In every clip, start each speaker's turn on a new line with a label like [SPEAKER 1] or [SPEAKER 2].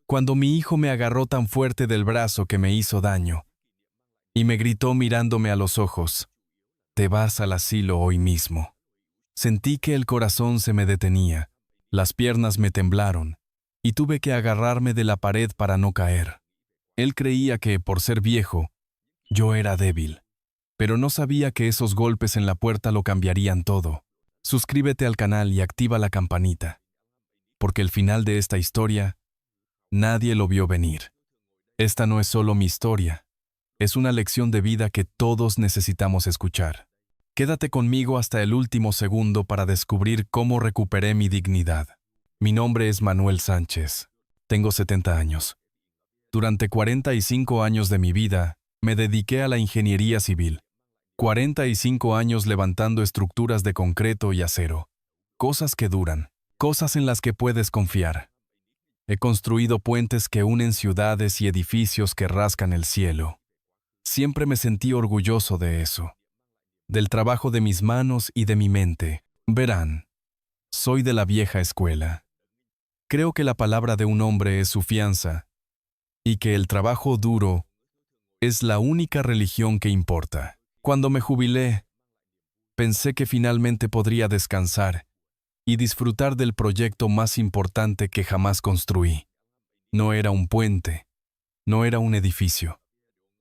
[SPEAKER 1] cuando mi hijo me agarró tan fuerte del brazo que me hizo daño, y me gritó mirándome a los ojos, «Te vas al asilo hoy mismo». Sentí que el corazón se me detenía, las piernas me temblaron, y tuve que agarrarme de la pared para no caer. Él creía que, por ser viejo, yo era débil, pero no sabía que esos golpes en la puerta lo cambiarían todo. Suscríbete al canal y activa la campanita, porque el final de esta historia, nadie lo vio venir. Esta no es solo mi historia, es una lección de vida que todos necesitamos escuchar. Quédate conmigo hasta el último segundo para descubrir cómo recuperé mi dignidad. Mi nombre es Manuel Sánchez. Tengo 70 años. Durante 45 años de mi vida, me dediqué a la ingeniería civil. 45 años levantando estructuras de concreto y acero. Cosas que duran, cosas en las que puedes confiar. He construido puentes que unen ciudades y edificios que rascan el cielo. Siempre me sentí orgulloso de eso, del trabajo de mis manos y de mi mente. Verán, soy de la vieja escuela. Creo que la palabra de un hombre es su fianza, y que el trabajo duro es la única religión que importa. Cuando me jubilé, pensé que finalmente podría descansar y disfrutar del proyecto más importante que jamás construí. No era un puente, no era un edificio,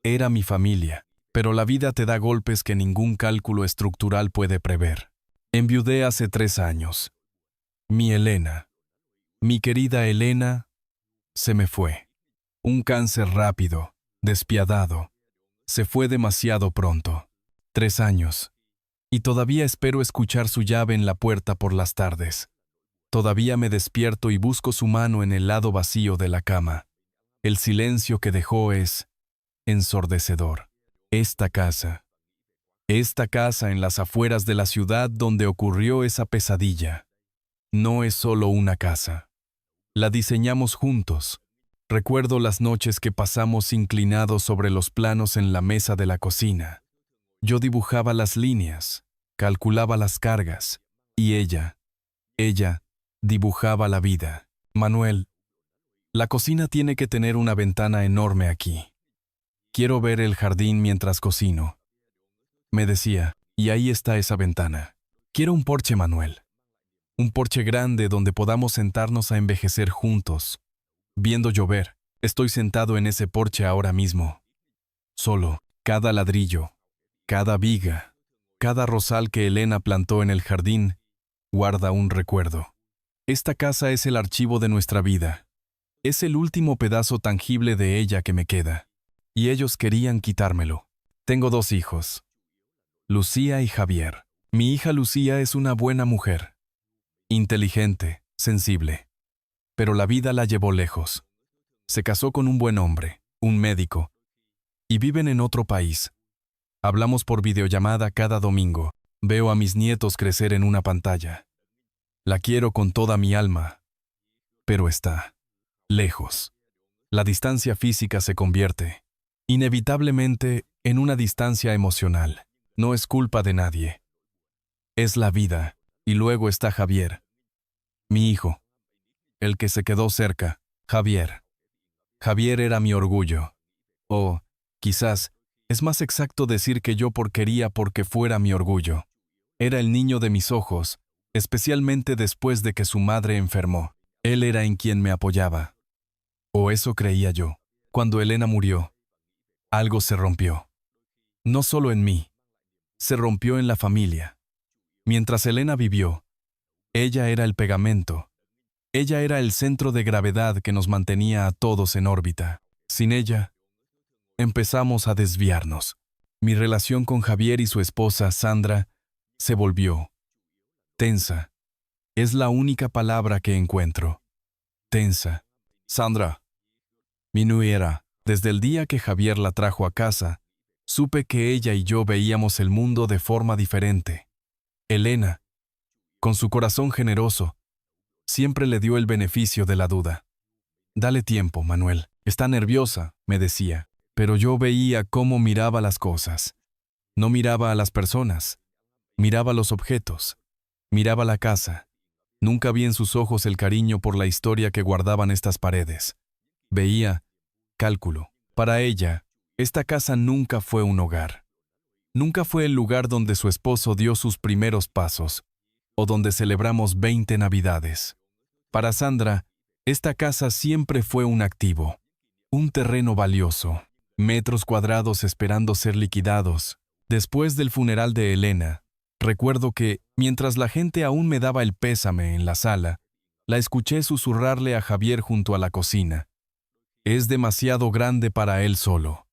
[SPEAKER 1] era mi familia. Pero la vida te da golpes que ningún cálculo estructural puede prever. Enviudé hace 3 años. Mi Elena, mi querida Elena, se me fue. Un cáncer rápido, despiadado. Se fue demasiado pronto. 3 años. Y todavía espero escuchar su llave en la puerta por las tardes. Todavía me despierto y busco su mano en el lado vacío de la cama. El silencio que dejó es ensordecedor. Esta casa en las afueras de la ciudad donde ocurrió esa pesadilla, no es solo una casa. La diseñamos juntos. Recuerdo las noches que pasamos inclinados sobre los planos en la mesa de la cocina. Yo dibujaba las líneas, calculaba las cargas, y ella dibujaba la vida. Manuel, la cocina tiene que tener una ventana enorme aquí. Quiero ver el jardín mientras cocino. Me decía, y ahí está esa ventana. Quiero un porche, Manuel. Un porche grande donde podamos sentarnos a envejecer juntos. Viendo llover, estoy sentado en ese porche ahora mismo. Solo, cada ladrillo, cada viga, cada rosal que Elena plantó en el jardín, guarda un recuerdo. Esta casa es el archivo de nuestra vida. Es el último pedazo tangible de ella que me queda. Y ellos querían quitármelo. Tengo 2 hijos, Lucía y Javier. Mi hija Lucía es una buena mujer, inteligente, sensible. Pero la vida la llevó lejos. Se casó con un buen hombre, un médico, y viven en otro país. Hablamos por videollamada cada domingo. Veo a mis nietos crecer en una pantalla. La quiero con toda mi alma, pero está lejos. La distancia física se convierte inevitablemente en una distancia emocional. No es culpa de nadie. Es la vida. Y luego está Javier, mi hijo, el que se quedó cerca. Javier. Javier era mi orgullo. O, quizás, es más exacto decir que yo quería porque fuera mi orgullo. Era el niño de mis ojos, especialmente después de que su madre enfermó. Él era en quien me apoyaba. O eso creía yo. Cuando Elena murió, algo se rompió. No solo en mí, se rompió en la familia. Mientras Elena vivió, ella era el pegamento. Ella era el centro de gravedad que nos mantenía a todos en órbita. Sin ella, empezamos a desviarnos. Mi relación con Javier y su esposa, Sandra, se volvió tensa. Es la única palabra que encuentro. Tensa. Sandra, mi nuera. Desde el día que Javier la trajo a casa, supe que ella y yo veíamos el mundo de forma diferente. Elena, con su corazón generoso, siempre le dio el beneficio de la duda. Dale tiempo, Manuel. Está nerviosa, me decía, pero yo veía cómo miraba las cosas. No miraba a las personas, miraba los objetos, miraba la casa. Nunca vi en sus ojos el cariño por la historia que guardaban estas paredes. Veía, cálculo. Para ella, esta casa nunca fue un hogar. Nunca fue el lugar donde su esposo dio sus primeros pasos, o donde celebramos 20 Navidades. Para Sandra, esta casa siempre fue un activo, un terreno valioso, metros cuadrados esperando ser liquidados. Después del funeral de Elena, recuerdo que, mientras la gente aún me daba el pésame en la sala, la escuché susurrarle a Javier junto a la cocina. Es demasiado grande para él solo.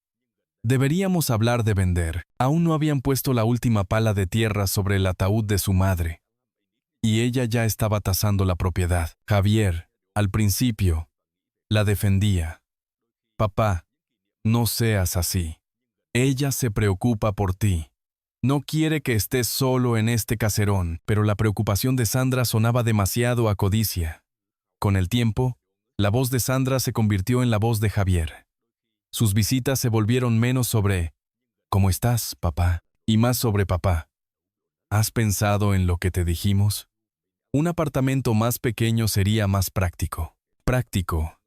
[SPEAKER 1] Deberíamos hablar de vender. Aún no habían puesto la última pala de tierra sobre el ataúd de su madre. Y ella ya estaba tasando la propiedad. Javier, al principio, la defendía. Papá, no seas así. Ella se preocupa por ti. No quiere que estés solo en este caserón, pero la preocupación de Sandra sonaba demasiado a codicia. Con el tiempo, la voz de Sandra se convirtió en la voz de Javier. Sus visitas se volvieron menos sobre ¿cómo estás, papá? Y más sobre papá. ¿Has pensado en lo que te dijimos? Un apartamento más pequeño sería más práctico. Práctico.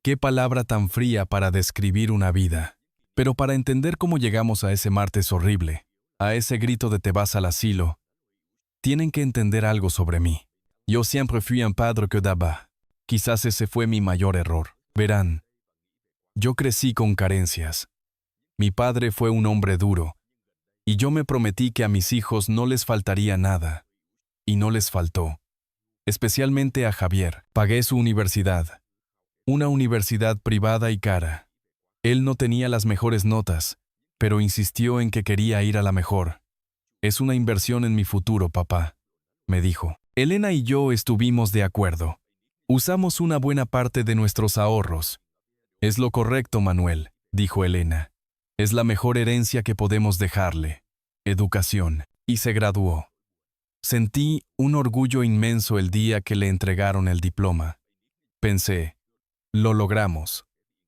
[SPEAKER 1] Qué palabra tan fría para describir una vida. Pero para entender cómo llegamos a ese martes horrible, a ese grito de te vas al asilo, tienen que entender algo sobre mí. Yo siempre fui un padre que daba. Quizás ese fue mi mayor error. Verán, yo crecí con carencias. Mi padre fue un hombre duro, y yo me prometí que a mis hijos no les faltaría nada. Y no les faltó. Especialmente a Javier. Pagué su universidad. Una universidad privada y cara. Él no tenía las mejores notas, pero insistió en que quería ir a la mejor. Es una inversión en mi futuro, papá, me dijo. Elena y yo estuvimos de acuerdo. Usamos una buena parte de nuestros ahorros. Es lo correcto, Manuel, dijo Elena. Es la mejor herencia que podemos dejarle. Educación. Y se graduó. Sentí un orgullo inmenso el día que le entregaron el diploma. Pensé, lo logramos.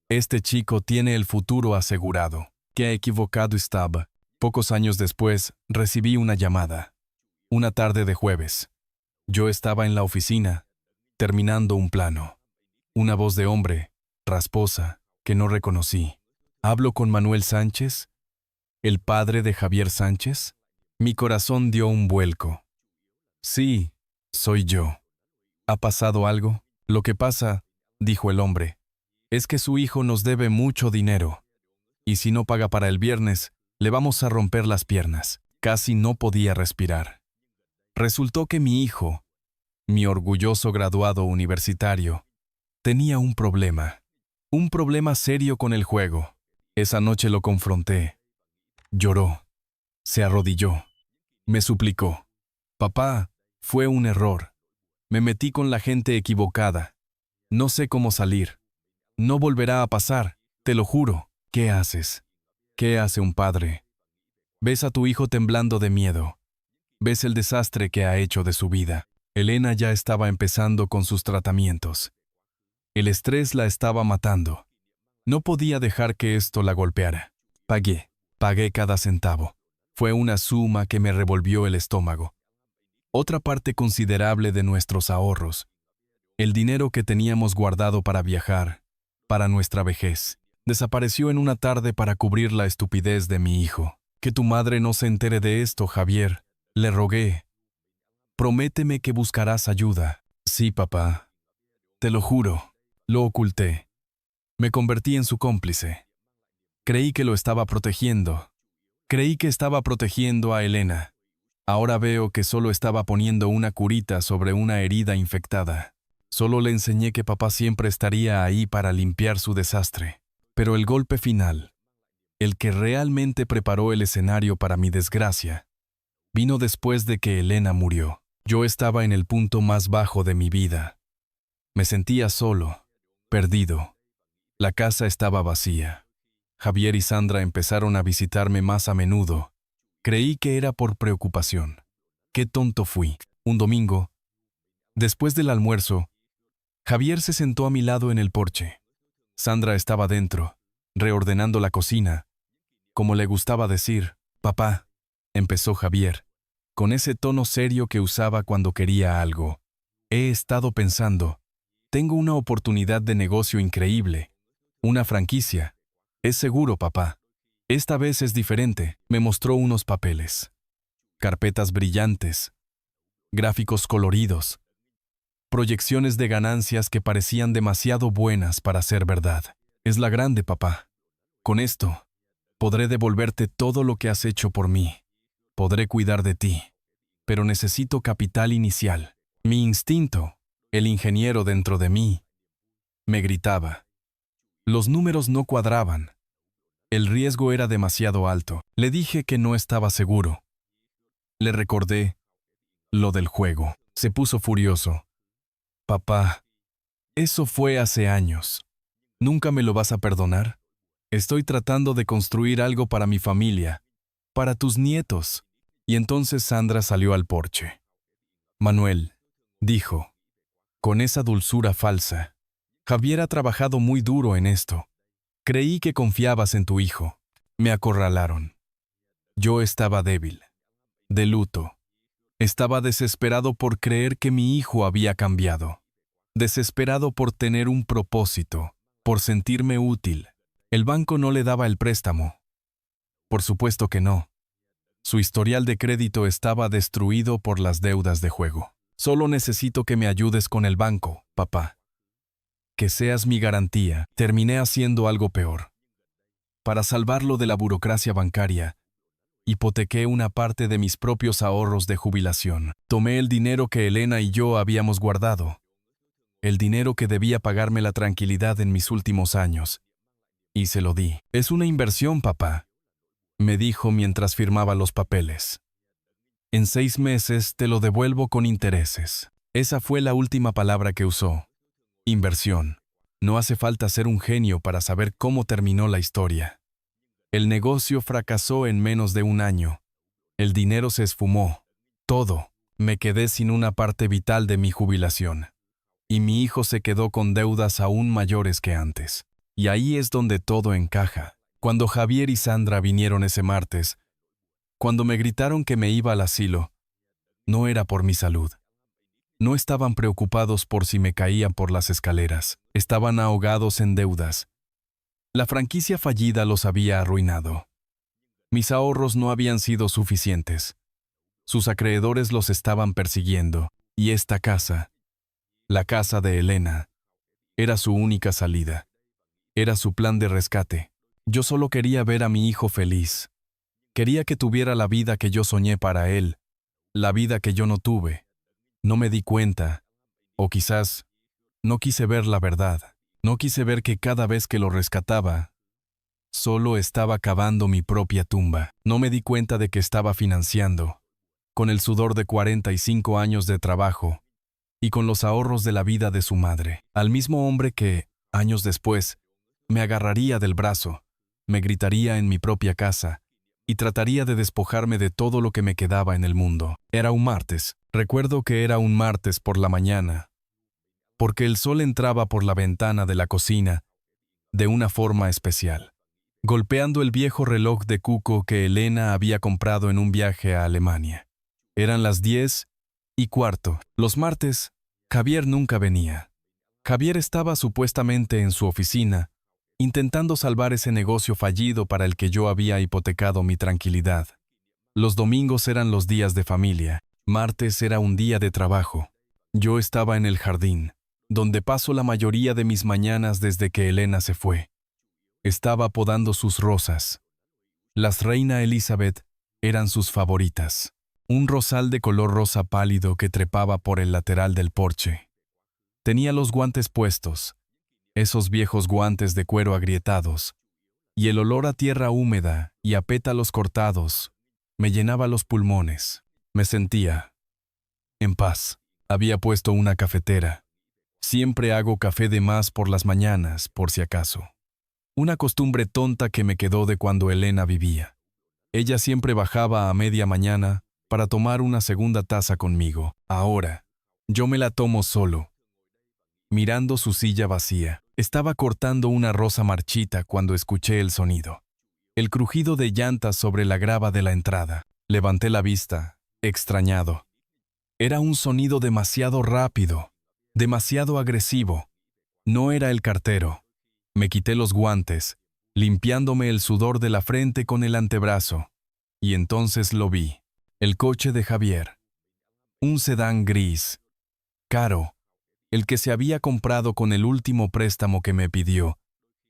[SPEAKER 1] Este chico tiene el futuro asegurado. Qué equivocado estaba. Pocos años después, recibí una llamada. Una tarde de jueves. Yo estaba en la oficina, terminando un plano. Una voz de hombre, rasposa, que no reconocí. ¿Hablo con Manuel Sánchez? ¿El padre de Javier Sánchez? Mi corazón dio un vuelco. Sí, soy yo. ¿Ha pasado algo? Lo que pasa, dijo el hombre, es que su hijo nos debe mucho dinero. Y si no paga para el viernes, le vamos a romper las piernas. Casi no podía respirar. Resultó que mi hijo, mi orgulloso graduado universitario, tenía un problema serio con el juego. Esa noche lo confronté. Lloró, se arrodilló, me suplicó. Papá, fue un error. Me metí con la gente equivocada. No sé cómo salir. No volverá a pasar, te lo juro. ¿Qué haces? ¿Qué hace un padre? Ves a tu hijo temblando de miedo. Ves el desastre que ha hecho de su vida. Elena ya estaba empezando con sus tratamientos. El estrés la estaba matando. No podía dejar que esto la golpeara. Pagué cada centavo. Fue una suma que me revolvió el estómago. Otra parte considerable de nuestros ahorros. El dinero que teníamos guardado para viajar, para nuestra vejez, desapareció en una tarde para cubrir la estupidez de mi hijo. Que tu madre no se entere de esto, Javier, le rogué. Prométeme que buscarás ayuda. Sí, papá. Te lo juro. Lo oculté. Me convertí en su cómplice. Creí que lo estaba protegiendo. Creí que estaba protegiendo a Elena. Ahora veo que solo estaba poniendo una curita sobre una herida infectada. Solo le enseñé que papá siempre estaría ahí para limpiar su desastre. Pero el golpe final, el que realmente preparó el escenario para mi desgracia, vino después de que Elena murió. Yo estaba en el punto más bajo de mi vida. Me sentía solo, perdido. La casa estaba vacía. Javier y Sandra empezaron a visitarme más a menudo. Creí que era por preocupación. Qué tonto fui. Un domingo, después del almuerzo, Javier se sentó a mi lado en el porche. Sandra estaba dentro, reordenando la cocina. Como le gustaba decir, papá, empezó Javier, con ese tono serio que usaba cuando quería algo. He estado pensando, Tengo una oportunidad de negocio increíble. Una franquicia. Es seguro, papá. Esta vez es diferente. Me mostró unos papeles. Carpetas brillantes. Gráficos coloridos. Proyecciones de ganancias que parecían demasiado buenas para ser verdad. Es la grande, papá. Con esto, podré devolverte todo lo que has hecho por mí. Podré cuidar de ti. Pero necesito capital inicial. Mi instinto, el ingeniero dentro de mí, me gritaba. Los números no cuadraban. El riesgo era demasiado alto. Le dije que no estaba seguro. Le recordé lo del juego. Se puso furioso. Papá, eso fue hace años. ¿Nunca me lo vas a perdonar? Estoy tratando de construir algo para mi familia, para tus nietos. Y entonces Sandra salió al porche. Manuel, dijo, con esa dulzura falsa, Javier ha trabajado muy duro en esto. Creí que confiabas en tu hijo. Me acorralaron. Yo estaba débil, de luto. Estaba desesperado por creer que mi hijo había cambiado. Desesperado por tener un propósito, por sentirme útil. El banco no le daba el préstamo. Por supuesto que no. Su historial de crédito estaba destruido por las deudas de juego. Solo necesito que me ayudes con el banco, papá. Que seas mi garantía. Terminé haciendo algo peor. Para salvarlo de la burocracia bancaria, hipotequé una parte de mis propios ahorros de jubilación. Tomé el dinero que Elena y yo habíamos guardado. El dinero que debía pagarme la tranquilidad en mis últimos años. Y se lo di. Es una inversión, papá, me dijo mientras firmaba los papeles. En 6 meses te lo devuelvo con intereses. Esa fue la última palabra que usó. Inversión. No hace falta ser un genio para saber cómo terminó la historia. El negocio fracasó en menos de un año. El dinero se esfumó. Todo. Me quedé sin una parte vital de mi jubilación. Y mi hijo se quedó con deudas aún mayores que antes. Y ahí es donde todo encaja. Cuando Javier y Sandra vinieron ese martes, cuando me gritaron que me iba al asilo, no era por mi salud. No estaban preocupados por si me caía por las escaleras. Estaban ahogados en deudas. La franquicia fallida los había arruinado. Mis ahorros no habían sido suficientes. Sus acreedores los estaban persiguiendo. Y esta casa, la casa de Elena, era su única salida. Era su plan de rescate. Yo solo quería ver a mi hijo feliz. Quería que tuviera la vida que yo soñé para él, la vida que yo no tuve. No me di cuenta, o quizás no quise ver la verdad. No quise ver que cada vez que lo rescataba, solo estaba cavando mi propia tumba. No me di cuenta de que estaba financiando, con el sudor de 45 años de trabajo y con los ahorros de la vida de su madre, al mismo hombre que, años después, me agarraría del brazo, me gritaría en mi propia casa y trataría de despojarme de todo lo que me quedaba en el mundo. Era un martes. Recuerdo que era un martes por la mañana, porque el sol entraba por la ventana de la cocina de una forma especial, golpeando el viejo reloj de cuco que Elena había comprado en un viaje a Alemania. Eran las 10:15. Los martes, Javier nunca venía. Javier estaba supuestamente en su oficina, intentando salvar ese negocio fallido para el que yo había hipotecado mi tranquilidad. Los domingos eran los días de familia. Martes era un día de trabajo. Yo estaba en el jardín, donde paso la mayoría de mis mañanas desde que Elena se fue. Estaba podando sus rosas. Las Reina Elizabeth eran sus favoritas. Un rosal de color rosa pálido que trepaba por el lateral del porche. Tenía los guantes puestos, esos viejos guantes de cuero agrietados, y el olor a tierra húmeda y a pétalos cortados me llenaba los pulmones. Me sentía en paz. Había puesto una cafetera. Siempre hago café de más por las mañanas, por si acaso. Una costumbre tonta que me quedó de cuando Elena vivía. Ella siempre bajaba a media mañana para tomar una segunda taza conmigo. Ahora, yo me la tomo solo, mirando su silla vacía. Estaba cortando una rosa marchita cuando escuché el sonido. El crujido de llantas sobre la grava de la entrada. Levanté la vista, extrañado. Era un sonido demasiado rápido. Demasiado agresivo. No era el cartero. Me quité los guantes, limpiándome el sudor de la frente con el antebrazo. Y entonces lo vi. El coche de Javier. Un sedán gris. Caro. El que se había comprado con el último préstamo que me pidió,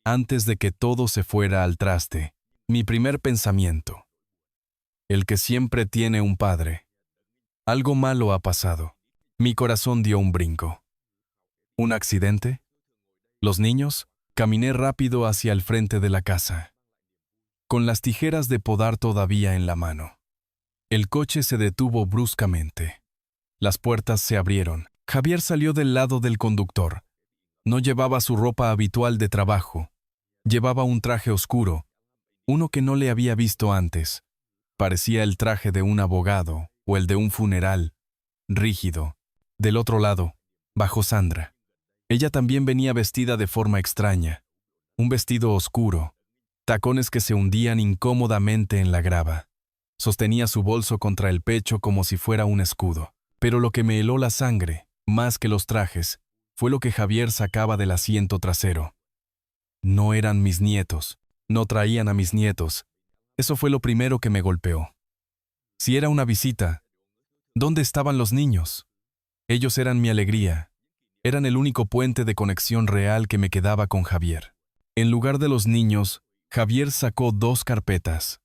[SPEAKER 1] antes de que todo se fuera al traste. Mi primer pensamiento. El que siempre tiene un padre. Algo malo ha pasado. Mi corazón dio un brinco. ¿Un accidente? ¿Los niños? Caminé rápido hacia el frente de la casa, con las tijeras de podar todavía en la mano. El coche se detuvo bruscamente. Las puertas se abrieron. Javier salió del lado del conductor. No llevaba su ropa habitual de trabajo. Llevaba un traje oscuro, uno que no le había visto antes. Parecía el traje de un abogado o el de un funeral, rígido. Del otro lado, bajó Sandra. Ella también venía vestida de forma extraña. Un vestido oscuro, tacones que se hundían incómodamente en la grava. Sostenía su bolso contra el pecho como si fuera un escudo. Pero lo que me heló la sangre, más que los trajes, fue lo que Javier sacaba del asiento trasero. No eran mis nietos, no traían a mis nietos. Eso fue lo primero que me golpeó. Si era una visita, ¿dónde estaban los niños? Ellos eran mi alegría. Eran el único puente de conexión real que me quedaba con Javier. En lugar de los niños, Javier sacó 2 carpetas.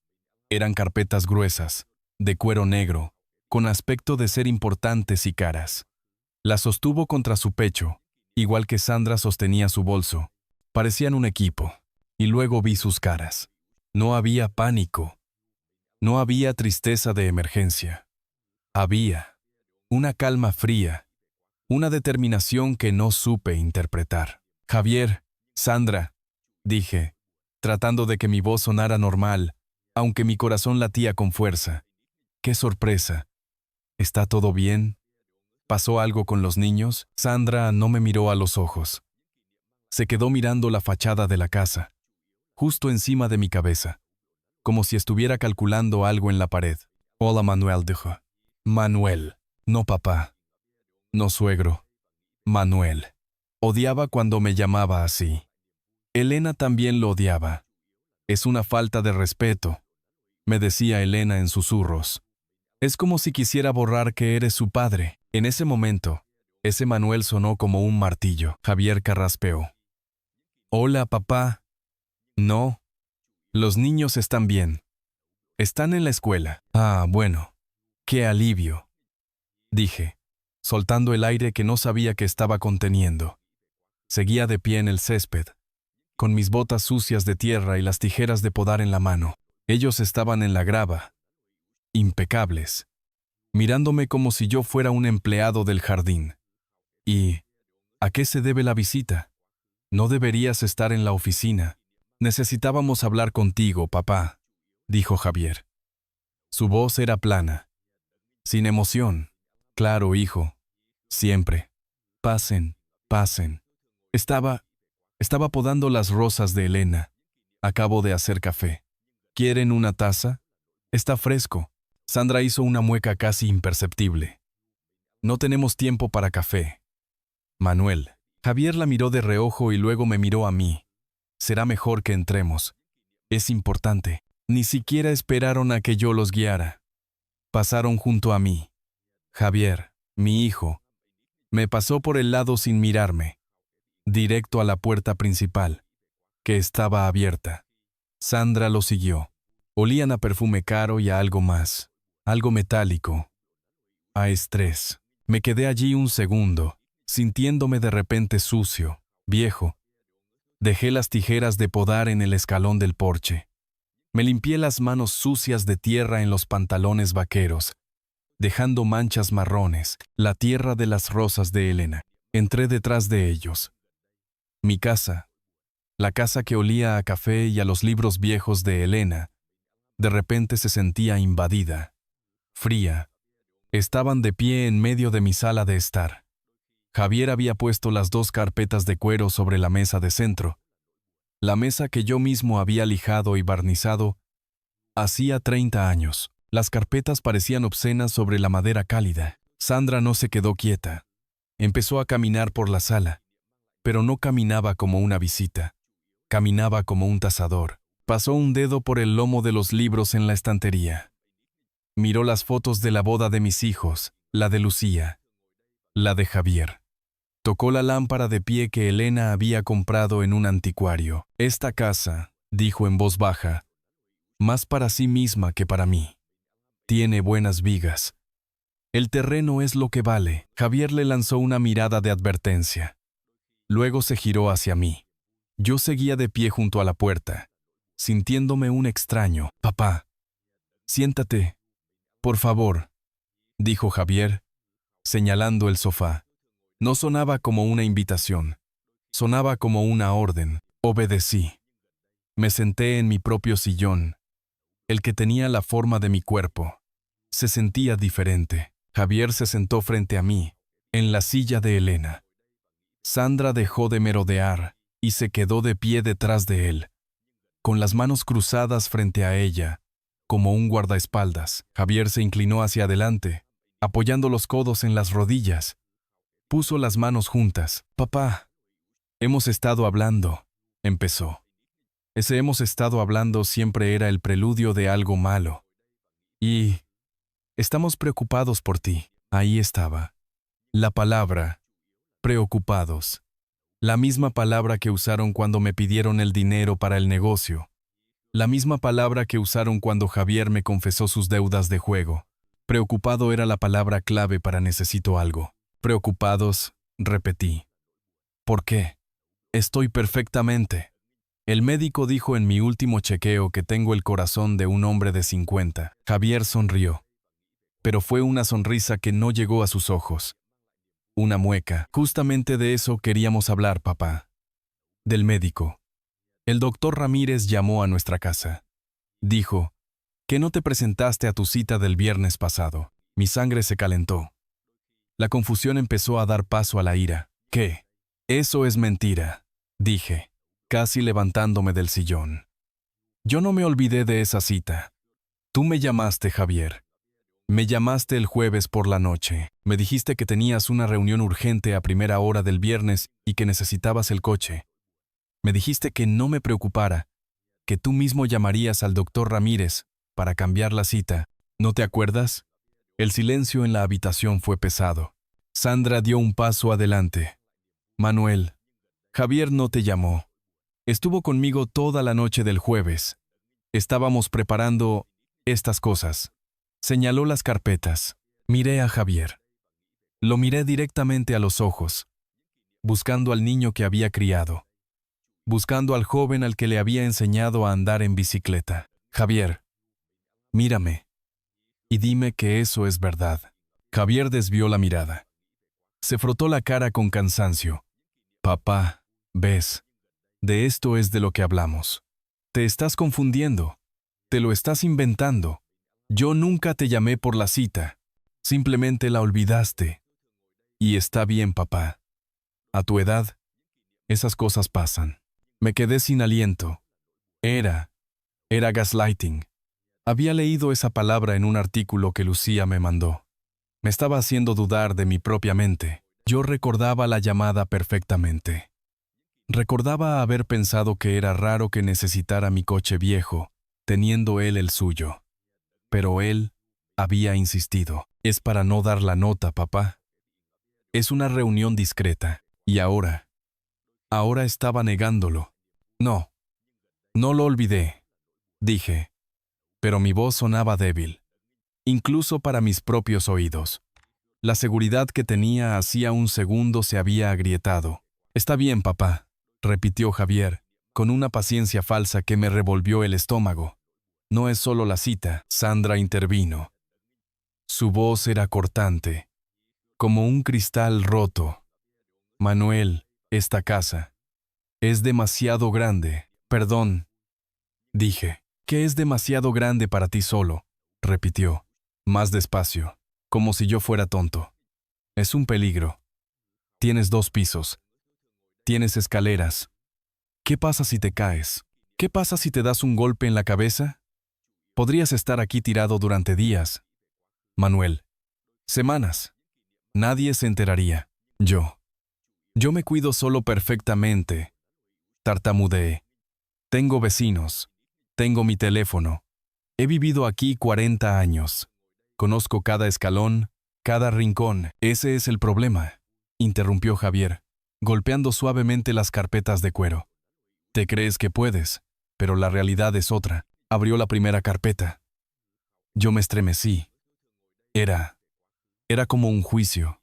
[SPEAKER 1] Eran carpetas gruesas, de cuero negro, con aspecto de ser importantes y caras. Las sostuvo contra su pecho, igual que Sandra sostenía su bolso. Parecían un equipo, y luego vi sus caras. No había pánico. No había tristeza de emergencia. Había una calma fría, una determinación que no supe interpretar. Javier, Sandra, dije, tratando de que mi voz sonara normal, aunque mi corazón latía con fuerza. ¡Qué sorpresa! ¿Está todo bien? ¿Pasó algo con los niños? Sandra no me miró a los ojos. Se quedó mirando la fachada de la casa, justo encima de mi cabeza, como si estuviera calculando algo en la pared. Hola, Manuel, dijo. Manuel, no papá. No suegro. Manuel. Odiaba cuando me llamaba así. Elena también lo odiaba. Es una falta de respeto, me decía Elena en susurros. Es como si quisiera borrar que eres su padre. En ese momento, ese Manuel sonó como un martillo. Javier carraspeó. Hola, papá. No. Los niños están bien. Están en la escuela. Ah, bueno. Qué alivio. Dije, soltando el aire que no sabía que estaba conteniendo. Seguía de pie en el césped, con mis botas sucias de tierra y las tijeras de podar en la mano. Ellos estaban en la grava, impecables, mirándome como si yo fuera un empleado del jardín. ¿Y a qué se debe la visita? No deberías estar en la oficina. Necesitábamos hablar contigo, papá, dijo Javier. Su voz era plana, sin emoción. Claro, hijo, siempre. Pasen, pasen. Estaba podando las rosas de Elena. Acabo de hacer café. ¿Quieren una taza? Está fresco. Sandra hizo una mueca casi imperceptible. No tenemos tiempo para café. Manuel. Javier la miró de reojo y luego me miró a mí. Será mejor que entremos. Es importante. Ni siquiera esperaron a que yo los guiara. Pasaron junto a mí. Javier, mi hijo, me pasó por el lado sin mirarme, directo a la puerta principal, que estaba abierta. Sandra lo siguió. Olían a perfume caro y a algo más, algo metálico, a estrés. Me quedé allí un segundo, sintiéndome de repente sucio, viejo. Dejé las tijeras de podar en el escalón del porche. Me limpié las manos sucias de tierra en los pantalones vaqueros, dejando manchas marrones, la tierra de las rosas de Elena. Entré detrás de ellos. Mi casa, la casa que olía a café y a los libros viejos de Elena, de repente se sentía invadida, fría. Estaban de pie en medio de mi sala de estar. Javier había puesto las 2 carpetas de cuero sobre la mesa de centro, la mesa que yo mismo había lijado y barnizado hacía 30 años. Las carpetas parecían obscenas sobre la madera cálida. Sandra no se quedó quieta. Empezó a caminar por la sala, pero no caminaba como una visita. Caminaba como un tasador. Pasó un dedo por el lomo de los libros en la estantería. Miró las fotos de la boda de mis hijos, la de Lucía, la de Javier. Tocó la lámpara de pie que Elena había comprado en un anticuario. Esta casa, dijo en voz baja, más para sí misma que para mí. Tiene buenas vigas. El terreno es lo que vale. Javier le lanzó una mirada de advertencia. Luego se giró hacia mí. Yo seguía de pie junto a la puerta, sintiéndome un extraño. Papá, siéntate, por favor, dijo Javier, señalando el sofá. No sonaba como una invitación, sonaba como una orden. Obedecí. Me senté en mi propio sillón, el que tenía la forma de mi cuerpo. Se sentía diferente. Javier se sentó frente a mí, en la silla de Elena. Sandra dejó de merodear y se quedó de pie detrás de él, con las manos cruzadas frente a ella, como un guardaespaldas. Javier se inclinó hacia adelante, apoyando los codos en las rodillas. Puso las manos juntas. Papá, hemos estado hablando, empezó. Ese hemos estado hablando siempre era el preludio de algo malo. Y estamos preocupados por ti. Ahí estaba. La palabra, preocupados. La misma palabra que usaron cuando me pidieron el dinero para el negocio. La misma palabra que usaron cuando Javier me confesó sus deudas de juego. Preocupado era la palabra clave para necesito algo. Preocupados, repetí. ¿Por qué? Estoy perfectamente. El médico dijo en mi último chequeo que tengo el corazón de un hombre de 50. Javier sonrió. Pero fue una sonrisa que no llegó a sus ojos. Una mueca. Justamente de eso queríamos hablar, papá. Del médico. El doctor Ramírez llamó a nuestra casa. Dijo, que no te presentaste a tu cita del viernes pasado. Mi sangre se calentó. La confusión empezó a dar paso a la ira. ¿Qué? Eso es mentira, dije, casi levantándome del sillón. Yo no me olvidé de esa cita. Tú me llamaste, Javier. Me llamaste el jueves por la noche. Me dijiste que tenías una reunión urgente a primera hora del viernes y que necesitabas el coche. Me dijiste que no me preocupara, que tú mismo llamarías al doctor Ramírez para cambiar la cita. ¿No te acuerdas? El silencio en la habitación fue pesado. Sandra dio un paso adelante. Manuel, Javier no te llamó. Estuvo conmigo toda la noche del jueves. Estábamos preparando estas cosas. Señaló las carpetas. Miré a Javier. Lo miré directamente a los ojos, buscando al niño que había criado, buscando al joven al que le había enseñado a andar en bicicleta. Javier, mírame y dime que eso es verdad. Javier desvió la mirada. Se frotó la cara con cansancio. Papá, ves, de esto es de lo que hablamos. Te estás confundiendo. Te lo estás inventando. Yo nunca te llamé por la cita. Simplemente la olvidaste. Y está bien, papá. A tu edad, esas cosas pasan. Me quedé sin aliento. Era gaslighting. Había leído esa palabra en un artículo que Lucía me mandó. Me estaba haciendo dudar de mi propia mente. Yo recordaba la llamada perfectamente. Recordaba haber pensado que era raro que necesitara mi coche viejo, teniendo él el suyo. Pero él había insistido. Es para no dar la nota, papá. Es una reunión discreta. Y ahora estaba negándolo. No, no lo olvidé, dije. Pero mi voz sonaba débil, incluso para mis propios oídos. La seguridad que tenía hacía un segundo se había agrietado. Está bien, papá, repitió Javier, con una paciencia falsa que me revolvió el estómago. No es solo la cita. Sandra intervino. Su voz era cortante, como un cristal roto. Manuel, esta casa es demasiado grande. Perdón, dije. Que es demasiado grande para ti solo, repitió, más despacio, como si yo fuera tonto. Es un peligro. Tienes 2 pisos. Tienes escaleras. ¿Qué pasa si te caes? ¿Qué pasa si te das un golpe en la cabeza? Podrías estar aquí tirado durante días. Manuel, semanas. Nadie se enteraría. Yo me cuido solo perfectamente. Tartamudeé. Tengo vecinos. Tengo mi teléfono. He vivido aquí 40 años. Conozco cada escalón, cada rincón. Ese es el problema, interrumpió Javier, golpeando suavemente las carpetas de cuero. Te crees que puedes, pero la realidad es otra. Abrió la primera carpeta. Yo me estremecí. Era como un juicio.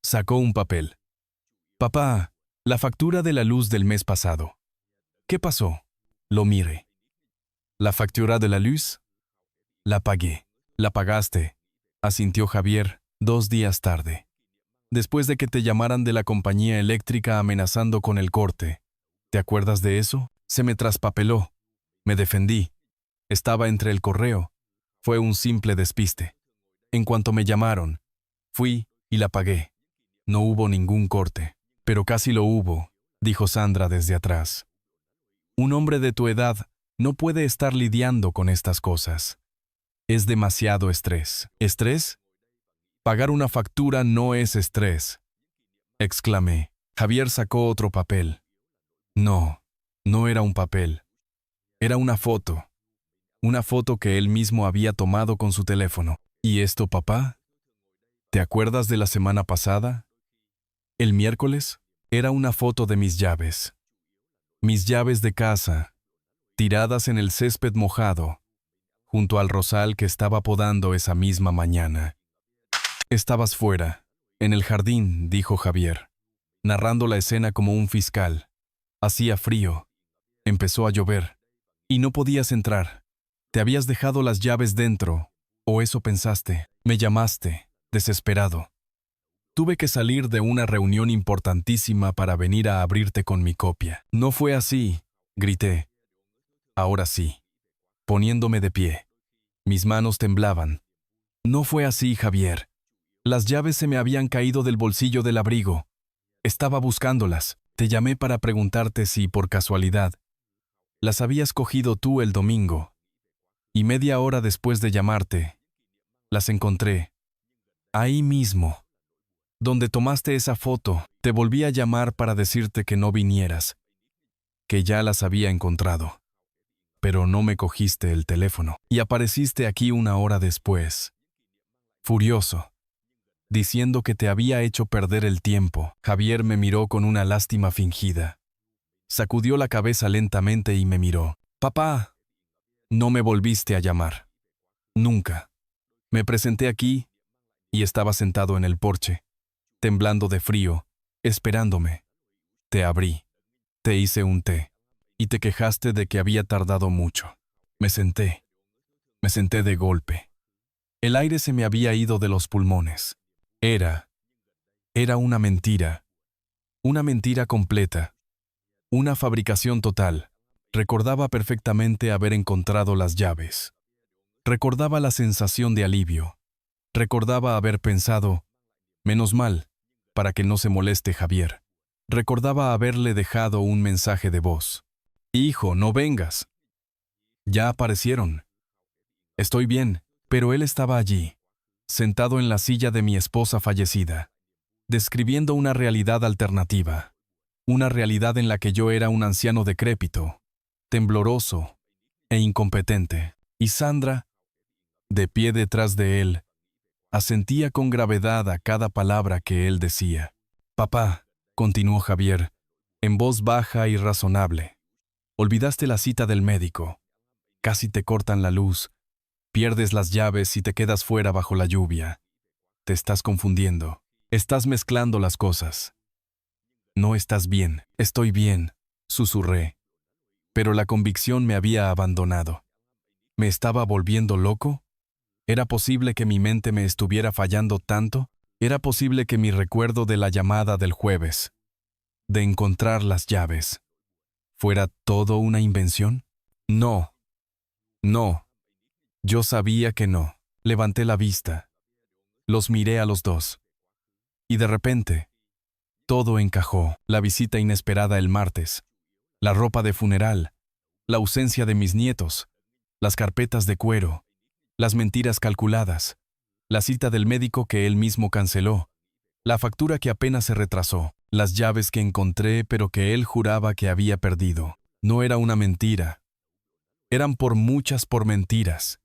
[SPEAKER 1] Sacó un papel. Papá, la factura de la luz del mes pasado. ¿Qué pasó? Lo miré. ¿La factura de la luz? La pagué. La pagaste, asintió Javier 2 días tarde. Después de que te llamaran de la compañía eléctrica amenazando con el corte. ¿Te acuerdas de eso? Se me traspapeló. Me defendí. Estaba entre el correo. Fue un simple despiste. En cuanto me llamaron, fui y la pagué. No hubo ningún corte. Pero casi lo hubo, dijo Sandra desde atrás. Un hombre de tu edad no puede estar lidiando con estas cosas. Es demasiado estrés. ¿Estrés? Pagar una factura no es estrés, exclamé. Javier sacó otro papel. No era un papel. Era una foto. Una foto que él mismo había tomado con su teléfono. ¿Y esto, papá? ¿Te acuerdas de la semana pasada? El miércoles era una foto de mis llaves. Mis llaves de casa, tiradas en el césped mojado, junto al rosal que estaba podando esa misma mañana. Estabas fuera, en el jardín, dijo Javier, narrando la escena como un fiscal. Hacía frío. Empezó a llover. Y no podías entrar. Te habías dejado las llaves dentro, o eso pensaste. Me llamaste, desesperado. Tuve que salir de una reunión importantísima para venir a abrirte con mi copia. No fue así, grité. Ahora sí. Poniéndome de pie. Mis manos temblaban. No fue así, Javier. Las llaves se me habían caído del bolsillo del abrigo. Estaba buscándolas. Te llamé para preguntarte si, por casualidad, las habías cogido tú el domingo. Y media hora después de llamarte, las encontré. Ahí mismo. Donde tomaste esa foto, te volví a llamar para decirte que no vinieras, que ya las había encontrado. Pero no me cogiste el teléfono y apareciste aquí una hora después. Furioso, diciendo que te había hecho perder el tiempo. Javier me miró con una lástima fingida. Sacudió la cabeza lentamente y me miró. Papá, no me volviste a llamar. Nunca. Me presenté aquí y estaba sentado en el porche, temblando de frío, esperándome. Te abrí. Te hice un té. Y te quejaste de que había tardado mucho. Me senté de golpe. El aire se me había ido de los pulmones. Era una mentira completa, una fabricación total. Recordaba perfectamente haber encontrado las llaves. Recordaba la sensación de alivio. Recordaba haber pensado, menos mal, para que no se moleste Javier. Recordaba haberle dejado un mensaje de voz. Hijo, no vengas. Ya aparecieron. Estoy bien, pero él estaba allí, sentado en la silla de mi esposa fallecida, describiendo una realidad alternativa, una realidad en la que yo era un anciano decrépito, tembloroso e incompetente, y Sandra, de pie detrás de él, asentía con gravedad a cada palabra que él decía. Papá, continuó Javier, en voz baja y razonable, olvidaste la cita del médico. Casi te cortan la luz. Pierdes las llaves y te quedas fuera bajo la lluvia. Te estás confundiendo. Estás mezclando las cosas. No estás bien. Estoy bien, susurré. Pero la convicción me había abandonado. ¿Me estaba volviendo loco? ¿Era posible que mi mente me estuviera fallando tanto? ¿Era posible que mi recuerdo de la llamada del jueves, de encontrar las llaves, fuera todo una invención? No. Yo sabía que no. Levanté la vista. Los miré a los dos. Y de repente, todo encajó. La visita inesperada el martes, la ropa de funeral, la ausencia de mis nietos, las carpetas de cuero, las mentiras calculadas, la cita del médico que él mismo canceló, La factura que apenas se retrasó, las llaves que encontré pero que él juraba que había perdido. No era una mentira. Eran por mentiras.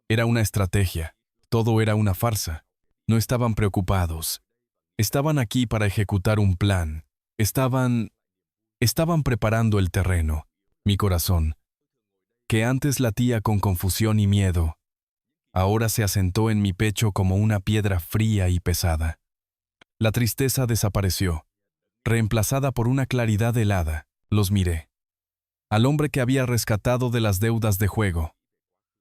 [SPEAKER 1] Era una estrategia. Todo era una farsa. No estaban preocupados. Estaban aquí para ejecutar un plan. Estaban preparando el terreno. Mi corazón, que antes latía con confusión y miedo, ahora se asentó en mi pecho como una piedra fría y pesada. La tristeza desapareció, reemplazada por una claridad helada. Los miré. Al hombre que había rescatado de las deudas de juego.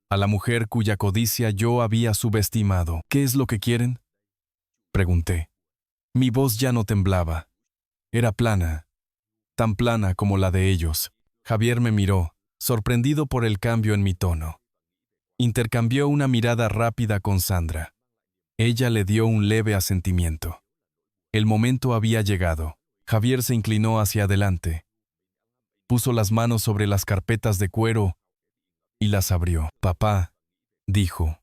[SPEAKER 1] A la mujer cuya codicia yo había subestimado. ¿Qué es lo que quieren?, pregunté. Mi voz ya no temblaba. Era plana, tan plana como la de ellos. Javier me miró, sorprendido por el cambio en mi tono. Intercambió una mirada rápida con Sandra. Ella le dio un leve asentimiento. El momento había llegado. Javier se inclinó hacia adelante. Puso las manos sobre las carpetas de cuero y las abrió. Papá, dijo.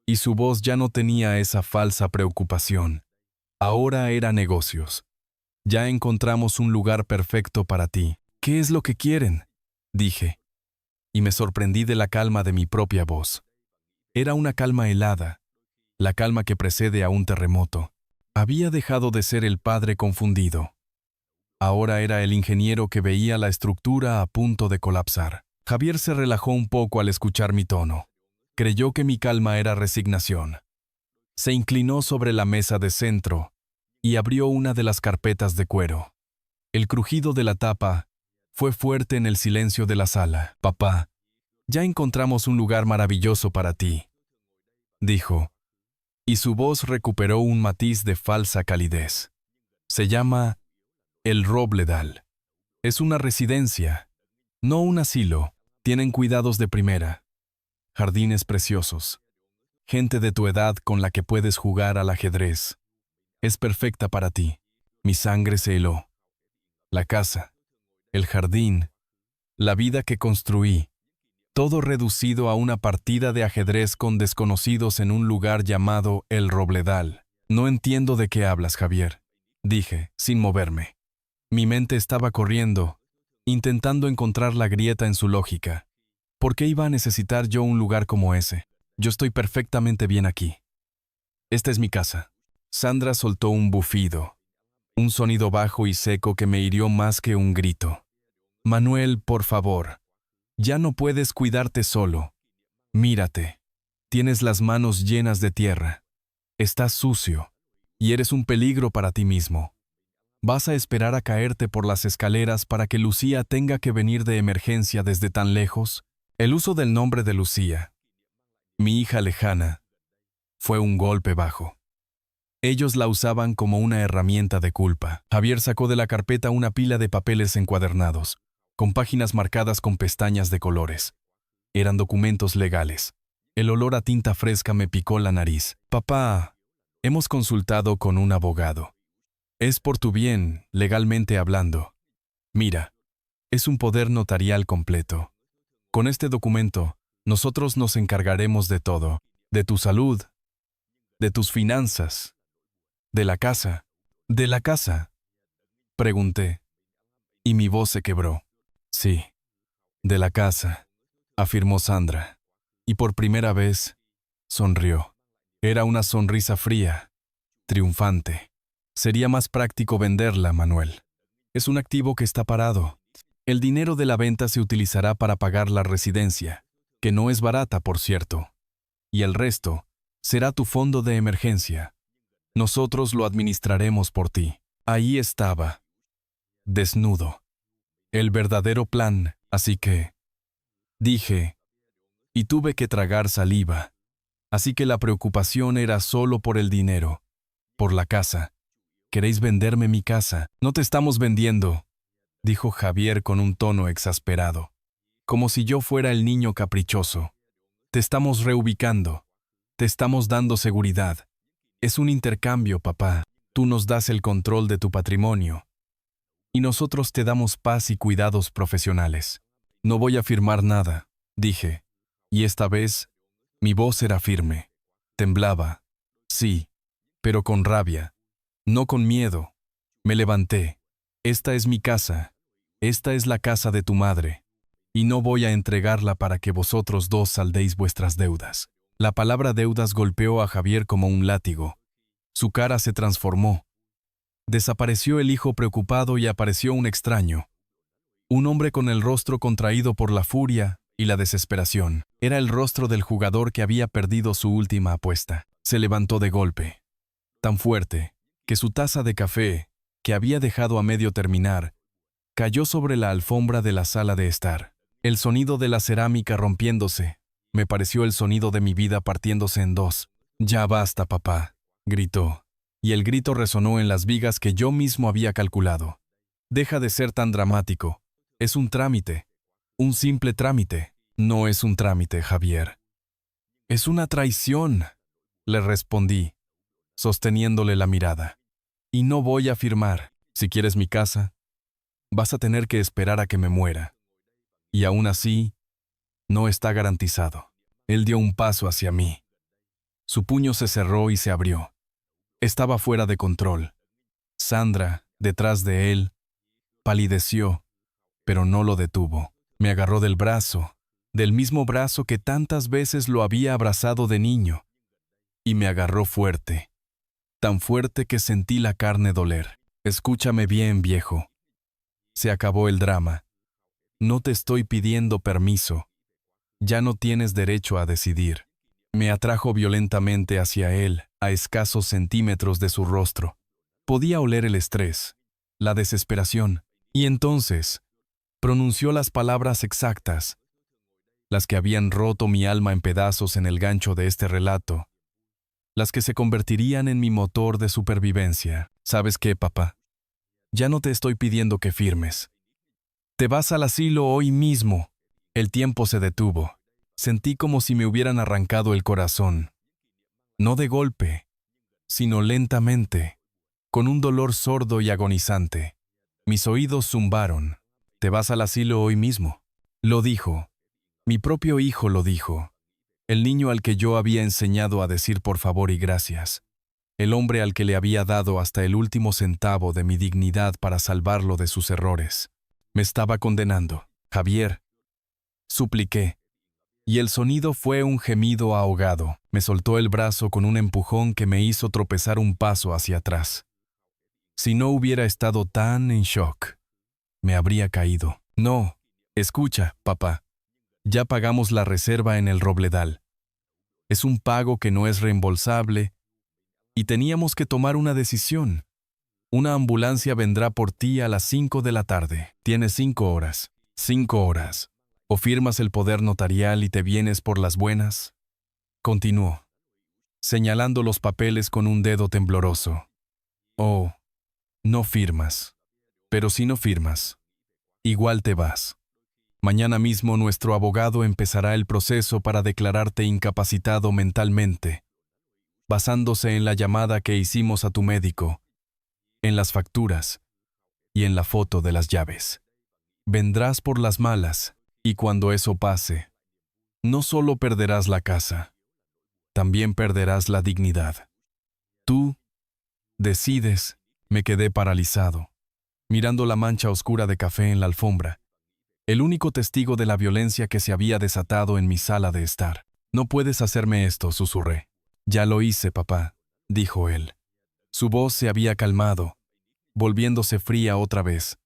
[SPEAKER 1] Y su voz ya no tenía esa falsa preocupación. Ahora era negocios. Ya encontramos un lugar perfecto para ti. ¿Qué es lo que quieren?, dije. Y me sorprendí de la calma de mi propia voz. Era una calma helada, la calma que precede a un terremoto. Había dejado de ser el padre confundido. Ahora era el ingeniero que veía la estructura a punto de colapsar. Javier se relajó un poco al escuchar mi tono. Creyó que mi calma era resignación. Se inclinó sobre la mesa de centro y abrió una de las carpetas de cuero. El crujido de la tapa fue fuerte en el silencio de la sala. Papá, ya encontramos un lugar maravilloso para ti, dijo, y su voz recuperó un matiz de falsa calidez. Se llama El Robledal. Es una residencia, no un asilo. Tienen cuidados de primera, jardines preciosos, gente de tu edad con la que puedes jugar al ajedrez. Es perfecta para ti. Mi sangre se heló. La casa, el jardín, la vida que construí, todo reducido a una partida de ajedrez con desconocidos en un lugar llamado El Robledal. No entiendo de qué hablas, Javier, dije, sin moverme. Mi mente estaba corriendo, intentando encontrar la grieta en su lógica. ¿Por qué iba a necesitar yo un lugar como ese? Yo estoy perfectamente bien aquí. Esta es mi casa. Sandra soltó un bufido, un sonido bajo y seco que me hirió más que un grito. Manuel, por favor, ya no puedes cuidarte solo. Mírate. Tienes las manos llenas de tierra. Estás sucio, y eres un peligro para ti mismo. ¿Vas a esperar a caerte por las escaleras para que Lucía tenga que venir de emergencia desde tan lejos? El uso del nombre de Lucía, mi hija lejana, fue un golpe bajo. Ellos la usaban como una herramienta de culpa. Javier sacó de la carpeta una pila de papeles encuadernados, con páginas marcadas con pestañas de colores. Eran documentos legales. El olor a tinta fresca me picó la nariz. Papá, hemos consultado con un abogado. Es por tu bien, legalmente hablando. Mira, es un poder notarial completo. Con este documento, nosotros nos encargaremos de todo, de tu salud, de tus finanzas, de la casa. ¿De la casa?, pregunté, y mi voz se quebró. Sí, de la casa, afirmó Sandra, y por primera vez sonrió. Era una sonrisa fría, triunfante. Sería más práctico venderla, Manuel. Es un activo que está parado. El dinero de la venta se utilizará para pagar la residencia, que no es barata, por cierto. Y el resto será tu fondo de emergencia. Nosotros lo administraremos por ti. Ahí estaba, desnudo, el verdadero plan, así que, dije, y tuve que tragar saliva. Así que la preocupación era solo por el dinero, por la casa. ¿Queréis venderme mi casa? No te estamos vendiendo, dijo Javier con un tono exasperado, como si yo fuera el niño caprichoso. Te estamos reubicando, te estamos dando seguridad. Es un intercambio, papá. Tú nos das el control de tu patrimonio, y nosotros te damos paz y cuidados profesionales. No voy a firmar nada, dije, y esta vez mi voz era firme. Temblaba, sí, pero con rabia. No con miedo. Me levanté. Esta es mi casa. Esta es la casa de tu madre. Y no voy a entregarla para que vosotros dos saldéis vuestras deudas. La palabra deudas golpeó a Javier como un látigo. Su cara se transformó. Desapareció el hijo preocupado y apareció un extraño. Un hombre con el rostro contraído por la furia y la desesperación. Era el rostro del jugador que había perdido su última apuesta. Se levantó de golpe. Tan fuerte, que su taza de café, que había dejado a medio terminar, cayó sobre la alfombra de la sala de estar. El sonido de la cerámica rompiéndose, me pareció el sonido de mi vida partiéndose en dos. «Ya basta, papá», gritó, y el grito resonó en las vigas que yo mismo había calculado. «Deja de ser tan dramático. Es un trámite. Un simple trámite». «No es un trámite, Javier. Es una traición», le respondí, sosteniéndole la mirada. «Y no voy a firmar. Si quieres mi casa, vas a tener que esperar a que me muera. Y aún así, no está garantizado». Él dio un paso hacia mí. Su puño se cerró y se abrió. Estaba fuera de control. Sandra, detrás de él, palideció, pero no lo detuvo. Me agarró del brazo, del mismo brazo que tantas veces lo había abrazado de niño, y me agarró fuerte, tan fuerte que sentí la carne doler. «Escúchame bien, viejo. Se acabó el drama. No te estoy pidiendo permiso. Ya no tienes derecho a decidir». Me atrajo violentamente hacia él, a escasos centímetros de su rostro. Podía oler el estrés, la desesperación, y entonces pronunció las palabras exactas, las que habían roto mi alma en pedazos en el gancho de este relato, las que se convertirían en mi motor de supervivencia. «¿Sabes qué, papá? Ya no te estoy pidiendo que firmes. Te vas al asilo hoy mismo». El tiempo se detuvo. Sentí como si me hubieran arrancado el corazón. No de golpe, sino lentamente, con un dolor sordo y agonizante. Mis oídos zumbaron. «Te vas al asilo hoy mismo». Lo dijo. Mi propio hijo lo dijo. El niño al que yo había enseñado a decir por favor y gracias. El hombre al que le había dado hasta el último centavo de mi dignidad para salvarlo de sus errores. Me estaba condenando. «Javier», supliqué. Y el sonido fue un gemido ahogado. Me soltó el brazo con un empujón que me hizo tropezar un paso hacia atrás. Si no hubiera estado tan en shock, me habría caído. «No, escucha, papá. Ya pagamos la reserva en el Robledal. Es un pago que no es reembolsable y teníamos que tomar una decisión. Una ambulancia vendrá por ti a las 5 de la tarde. Tienes 5 horas. 5 horas. O firmas el poder notarial y te vienes por las buenas». Continuó, señalando los papeles con un dedo tembloroso. «Oh, no firmas. Pero si no firmas, igual te vas. Mañana mismo nuestro abogado empezará el proceso para declararte incapacitado mentalmente, basándose en la llamada que hicimos a tu médico, en las facturas y en la foto de las llaves. Vendrás por las malas. Y cuando eso pase, no solo perderás la casa, también perderás la dignidad. Tú decides». Me quedé paralizado, mirando la mancha oscura de café en la alfombra, el único testigo de la violencia que se había desatado en mi sala de estar. «No puedes hacerme esto», susurré. «Ya lo hice, papá», dijo él. Su voz se había calmado, volviéndose fría otra vez.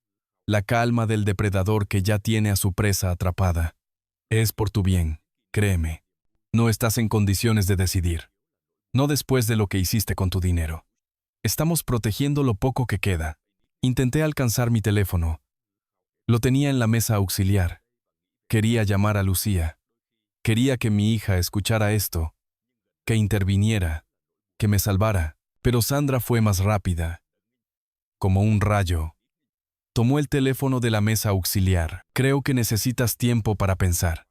[SPEAKER 1] La calma del depredador que ya tiene a su presa atrapada. «Es por tu bien, créeme. No estás en condiciones de decidir. No después de lo que hiciste con tu dinero. Estamos protegiendo lo poco que queda». Intenté alcanzar mi teléfono. Lo tenía en la mesa auxiliar. Quería llamar a Lucía. Quería que mi hija escuchara esto, que interviniera, que me salvara. Pero Sandra fue más rápida. Como un rayo. Tomó el teléfono de la mesa auxiliar. «Creo que necesitas tiempo para pensar».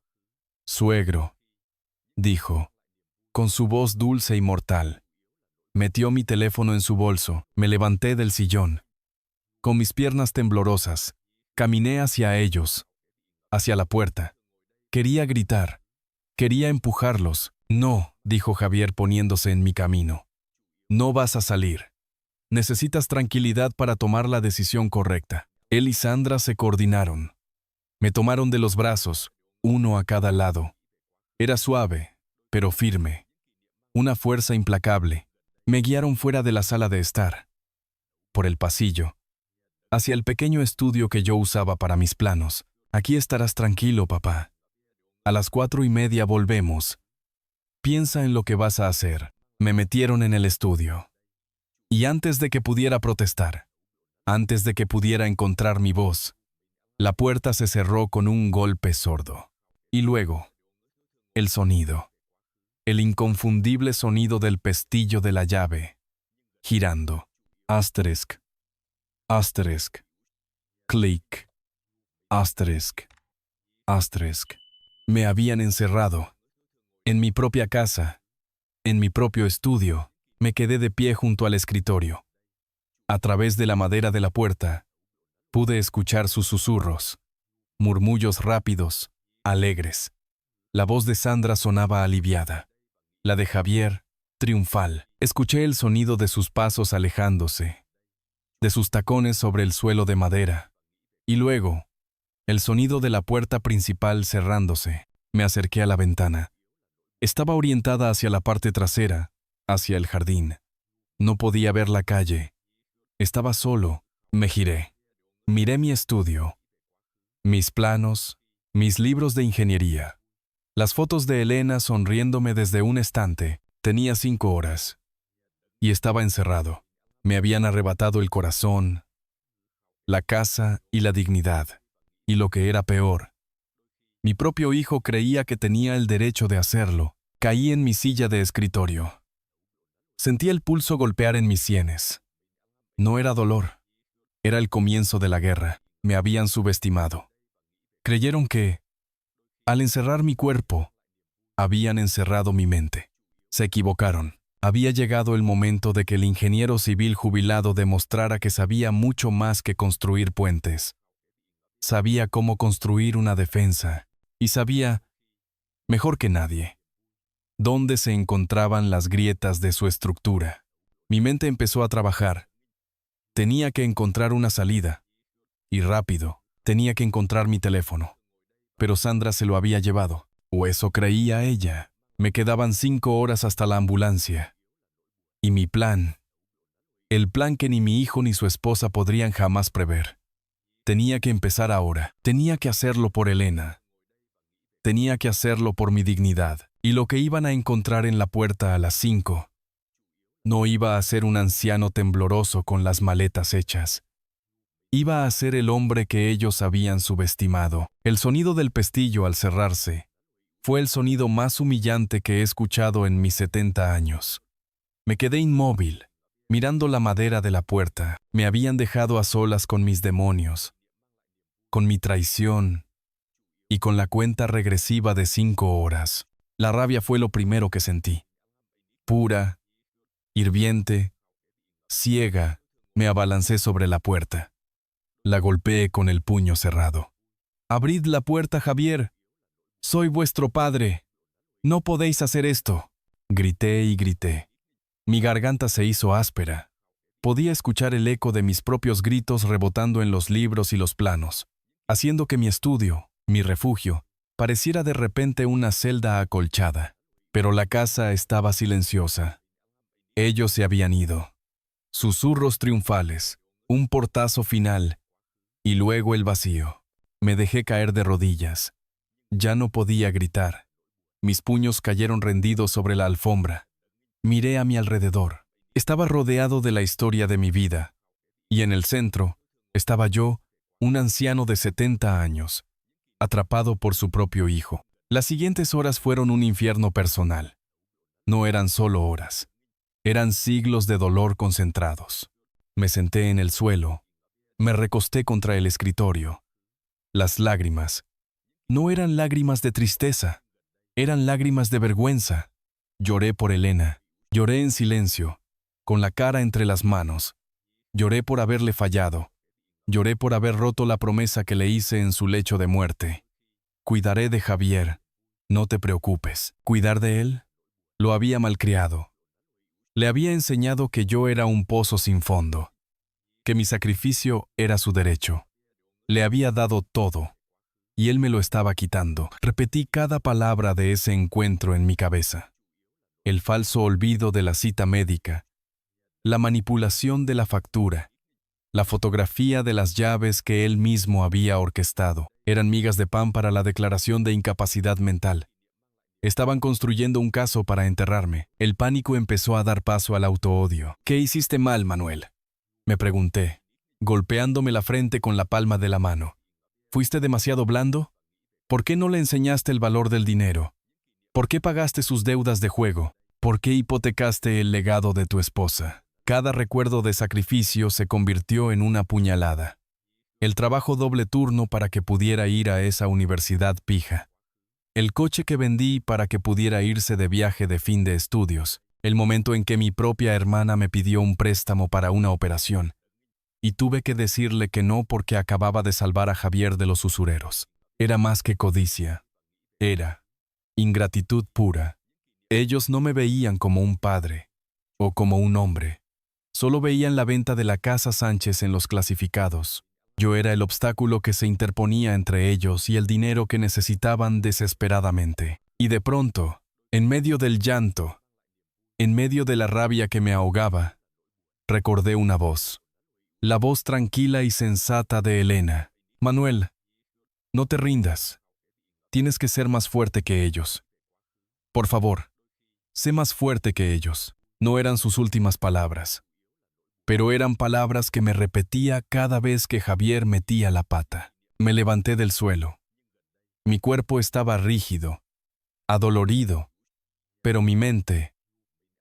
[SPEAKER 1] «Suegro», dijo, con su voz dulce y mortal. Metió mi teléfono en su bolso. Me levanté del sillón. Con mis piernas temblorosas, caminé hacia ellos, hacia la puerta. Quería gritar. Quería empujarlos. «No», dijo Javier poniéndose en mi camino. «No vas a salir. Necesitas tranquilidad para tomar la decisión correcta. Él y Sandra se coordinaron. Me tomaron de los brazos, uno a cada lado. Era suave, pero firme. Una fuerza implacable. Me guiaron fuera de la sala de estar, por el pasillo, hacia el pequeño estudio que yo usaba para mis planos. Aquí estarás tranquilo, papá. A las 4:30 volvemos. Piensa en lo que vas a hacer. Me metieron en el estudio. Y antes de que pudiera protestar, antes de que pudiera encontrar mi voz, la puerta se cerró con un golpe sordo. Y luego, el sonido. El inconfundible sonido del pestillo de la llave, girando. Asterisk. Asterisk. Clic. Asterisk. Asterisk. Me habían encerrado. En mi propia casa. En mi propio estudio. Me quedé de pie junto al escritorio. A través de la madera de la puerta, pude escuchar sus susurros, murmullos rápidos, alegres. La voz de Sandra sonaba aliviada. La de Javier, triunfal. Escuché el sonido de sus pasos alejándose, de sus tacones sobre el suelo de madera. Y luego, el sonido de la puerta principal cerrándose. Me acerqué a la ventana. Estaba orientada hacia la parte trasera, hacia el jardín. No podía ver la calle. Estaba solo. Me giré. Miré mi estudio, mis planos, mis libros de ingeniería. Las fotos de Elena sonriéndome desde un estante. Tenía 5 horas. Y estaba encerrado. Me habían arrebatado el corazón, la casa y la dignidad. Y lo que era peor, mi propio hijo creía que tenía el derecho de hacerlo. Caí en mi silla de escritorio. Sentí el pulso golpear en mis sienes. No era dolor. Era el comienzo de la guerra. Me habían subestimado. Creyeron que, al encerrar mi cuerpo, habían encerrado mi mente. Se equivocaron. Había llegado el momento de que el ingeniero civil jubilado demostrara que sabía mucho más que construir puentes. Sabía cómo construir una defensa, y sabía, mejor que nadie, dónde se encontraban las grietas de su estructura. Mi mente empezó a trabajar. Tenía que encontrar una salida. Y rápido, tenía que encontrar mi teléfono. Pero Sandra se lo había llevado, o eso creía ella. Me quedaban 5 horas hasta la ambulancia. Y mi plan, el plan que ni mi hijo ni su esposa podrían jamás prever. Tenía que empezar ahora. Tenía que hacerlo por Elena. Tenía que hacerlo por mi dignidad. Y lo que iban a encontrar en la puerta a las 5 no iba a ser un anciano tembloroso con las maletas hechas. Iba a ser el hombre que ellos habían subestimado. El sonido del pestillo al cerrarse fue el sonido más humillante que he escuchado en mis 70 años. Me quedé inmóvil, mirando la madera de la puerta. Me habían dejado a solas con mis demonios, con mi traición y con la cuenta regresiva de 5 horas. La rabia fue lo primero que sentí. Pura, hirviente, ciega, me abalancé sobre la puerta. La golpeé con el puño cerrado. «Abrid la puerta, Javier. Soy vuestro padre. No podéis hacer esto». Grité y grité. Mi garganta se hizo áspera. Podía escuchar el eco de mis propios gritos rebotando en los libros y los planos, haciendo que mi estudio, mi refugio, pareciera de repente una celda acolchada. Pero la casa estaba silenciosa. Ellos se habían ido. Susurros triunfales, un portazo final, y luego el vacío. Me dejé caer de rodillas. Ya no podía gritar. Mis puños cayeron rendidos sobre la alfombra. Miré a mi alrededor. Estaba rodeado de la historia de mi vida. Y en el centro estaba yo, un anciano de 70 años, atrapado por su propio hijo. Las siguientes horas fueron un infierno personal. No eran solo horas. Eran siglos de dolor concentrados. Me senté en el suelo. Me recosté contra el escritorio. Las lágrimas no eran lágrimas de tristeza. Eran lágrimas de vergüenza. Lloré por Elena. Lloré en silencio, con la cara entre las manos. Lloré por haberle fallado. Lloré por haber roto la promesa que le hice en su lecho de muerte. Cuidaré de Javier. No te preocupes. ¿Cuidar de él? Lo había malcriado. Le había enseñado que yo era un pozo sin fondo, que mi sacrificio era su derecho. Le había dado todo, y él me lo estaba quitando. Repetí cada palabra de ese encuentro en mi cabeza. El falso olvido de la cita médica, la manipulación de la factura, la fotografía de las llaves que él mismo había orquestado, eran migas de pan para la declaración de incapacidad mental. Estaban construyendo un caso para enterrarme. El pánico empezó a dar paso al autoodio. ¿Qué hiciste mal, Manuel?, me pregunté, golpeándome la frente con la palma de la mano. ¿Fuiste demasiado blando? ¿Por qué no le enseñaste el valor del dinero? ¿Por qué pagaste sus deudas de juego? ¿Por qué hipotecaste el legado de tu esposa? Cada recuerdo de sacrificio se convirtió en una puñalada. El trabajo doble turno para que pudiera ir a esa universidad pija. El coche que vendí para que pudiera irse de viaje de fin de estudios. El momento en que mi propia hermana me pidió un préstamo para una operación. Y tuve que decirle que no porque acababa de salvar a Javier de los usureros. Era más que codicia. Era ingratitud pura. Ellos no me veían como un padre o como un hombre. Solo veían la venta de la casa Sánchez en los clasificados. Yo era el obstáculo que se interponía entre ellos y el dinero que necesitaban desesperadamente. Y de pronto, en medio del llanto, en medio de la rabia que me ahogaba, recordé una voz. La voz tranquila y sensata de Elena. Manuel, no te rindas. Tienes que ser más fuerte que ellos. Por favor, sé más fuerte que ellos. No eran sus últimas palabras, pero eran palabras que me repetía cada vez que Javier metía la pata. Me levanté del suelo. Mi cuerpo estaba rígido, adolorido, pero mi mente,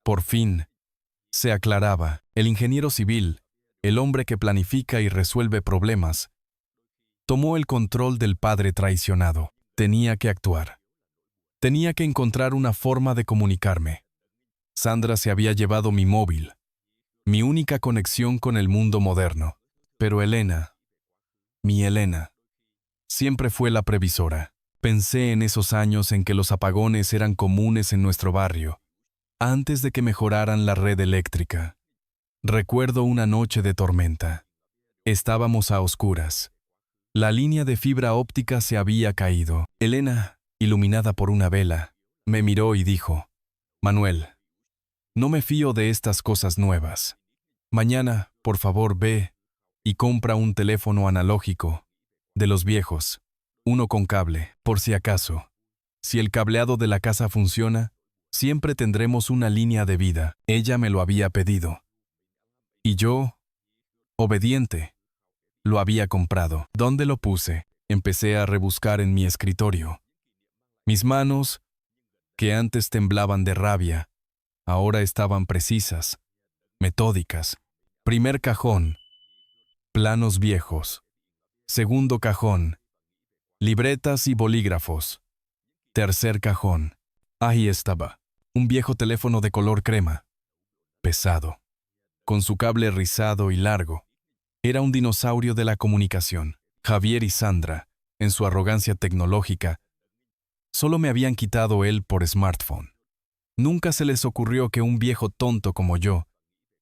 [SPEAKER 1] por fin, se aclaraba. El ingeniero civil, el hombre que planifica y resuelve problemas, tomó el control del padre traicionado. Tenía que actuar. Tenía que encontrar una forma de comunicarme. Sandra se había llevado mi móvil, mi única conexión con el mundo moderno. Pero Elena, mi Elena, siempre fue la previsora. Pensé en esos años en que los apagones eran comunes en nuestro barrio, antes de que mejoraran la red eléctrica. Recuerdo una noche de tormenta. Estábamos a oscuras. La línea de fibra óptica se había caído. Elena, iluminada por una vela, me miró y dijo, Manuel, no me fío de estas cosas nuevas. Mañana, por favor, ve y compra un teléfono analógico, de los viejos, uno con cable, por si acaso. Si el cableado de la casa funciona, siempre tendremos una línea de vida. Ella me lo había pedido. Y yo, obediente, lo había comprado. ¿Dónde lo puse? Empecé a rebuscar en mi escritorio. Mis manos, que antes temblaban de rabia, ahora estaban precisas, metódicas. Primer cajón, planos viejos. Segundo cajón, libretas y bolígrafos. Tercer cajón. Ahí estaba, un viejo teléfono de color crema, pesado, con su cable rizado y largo. Era un dinosaurio de la comunicación. Javier y Sandra, en su arrogancia tecnológica, solo me habían quitado él por smartphone. Nunca se les ocurrió que un viejo tonto como yo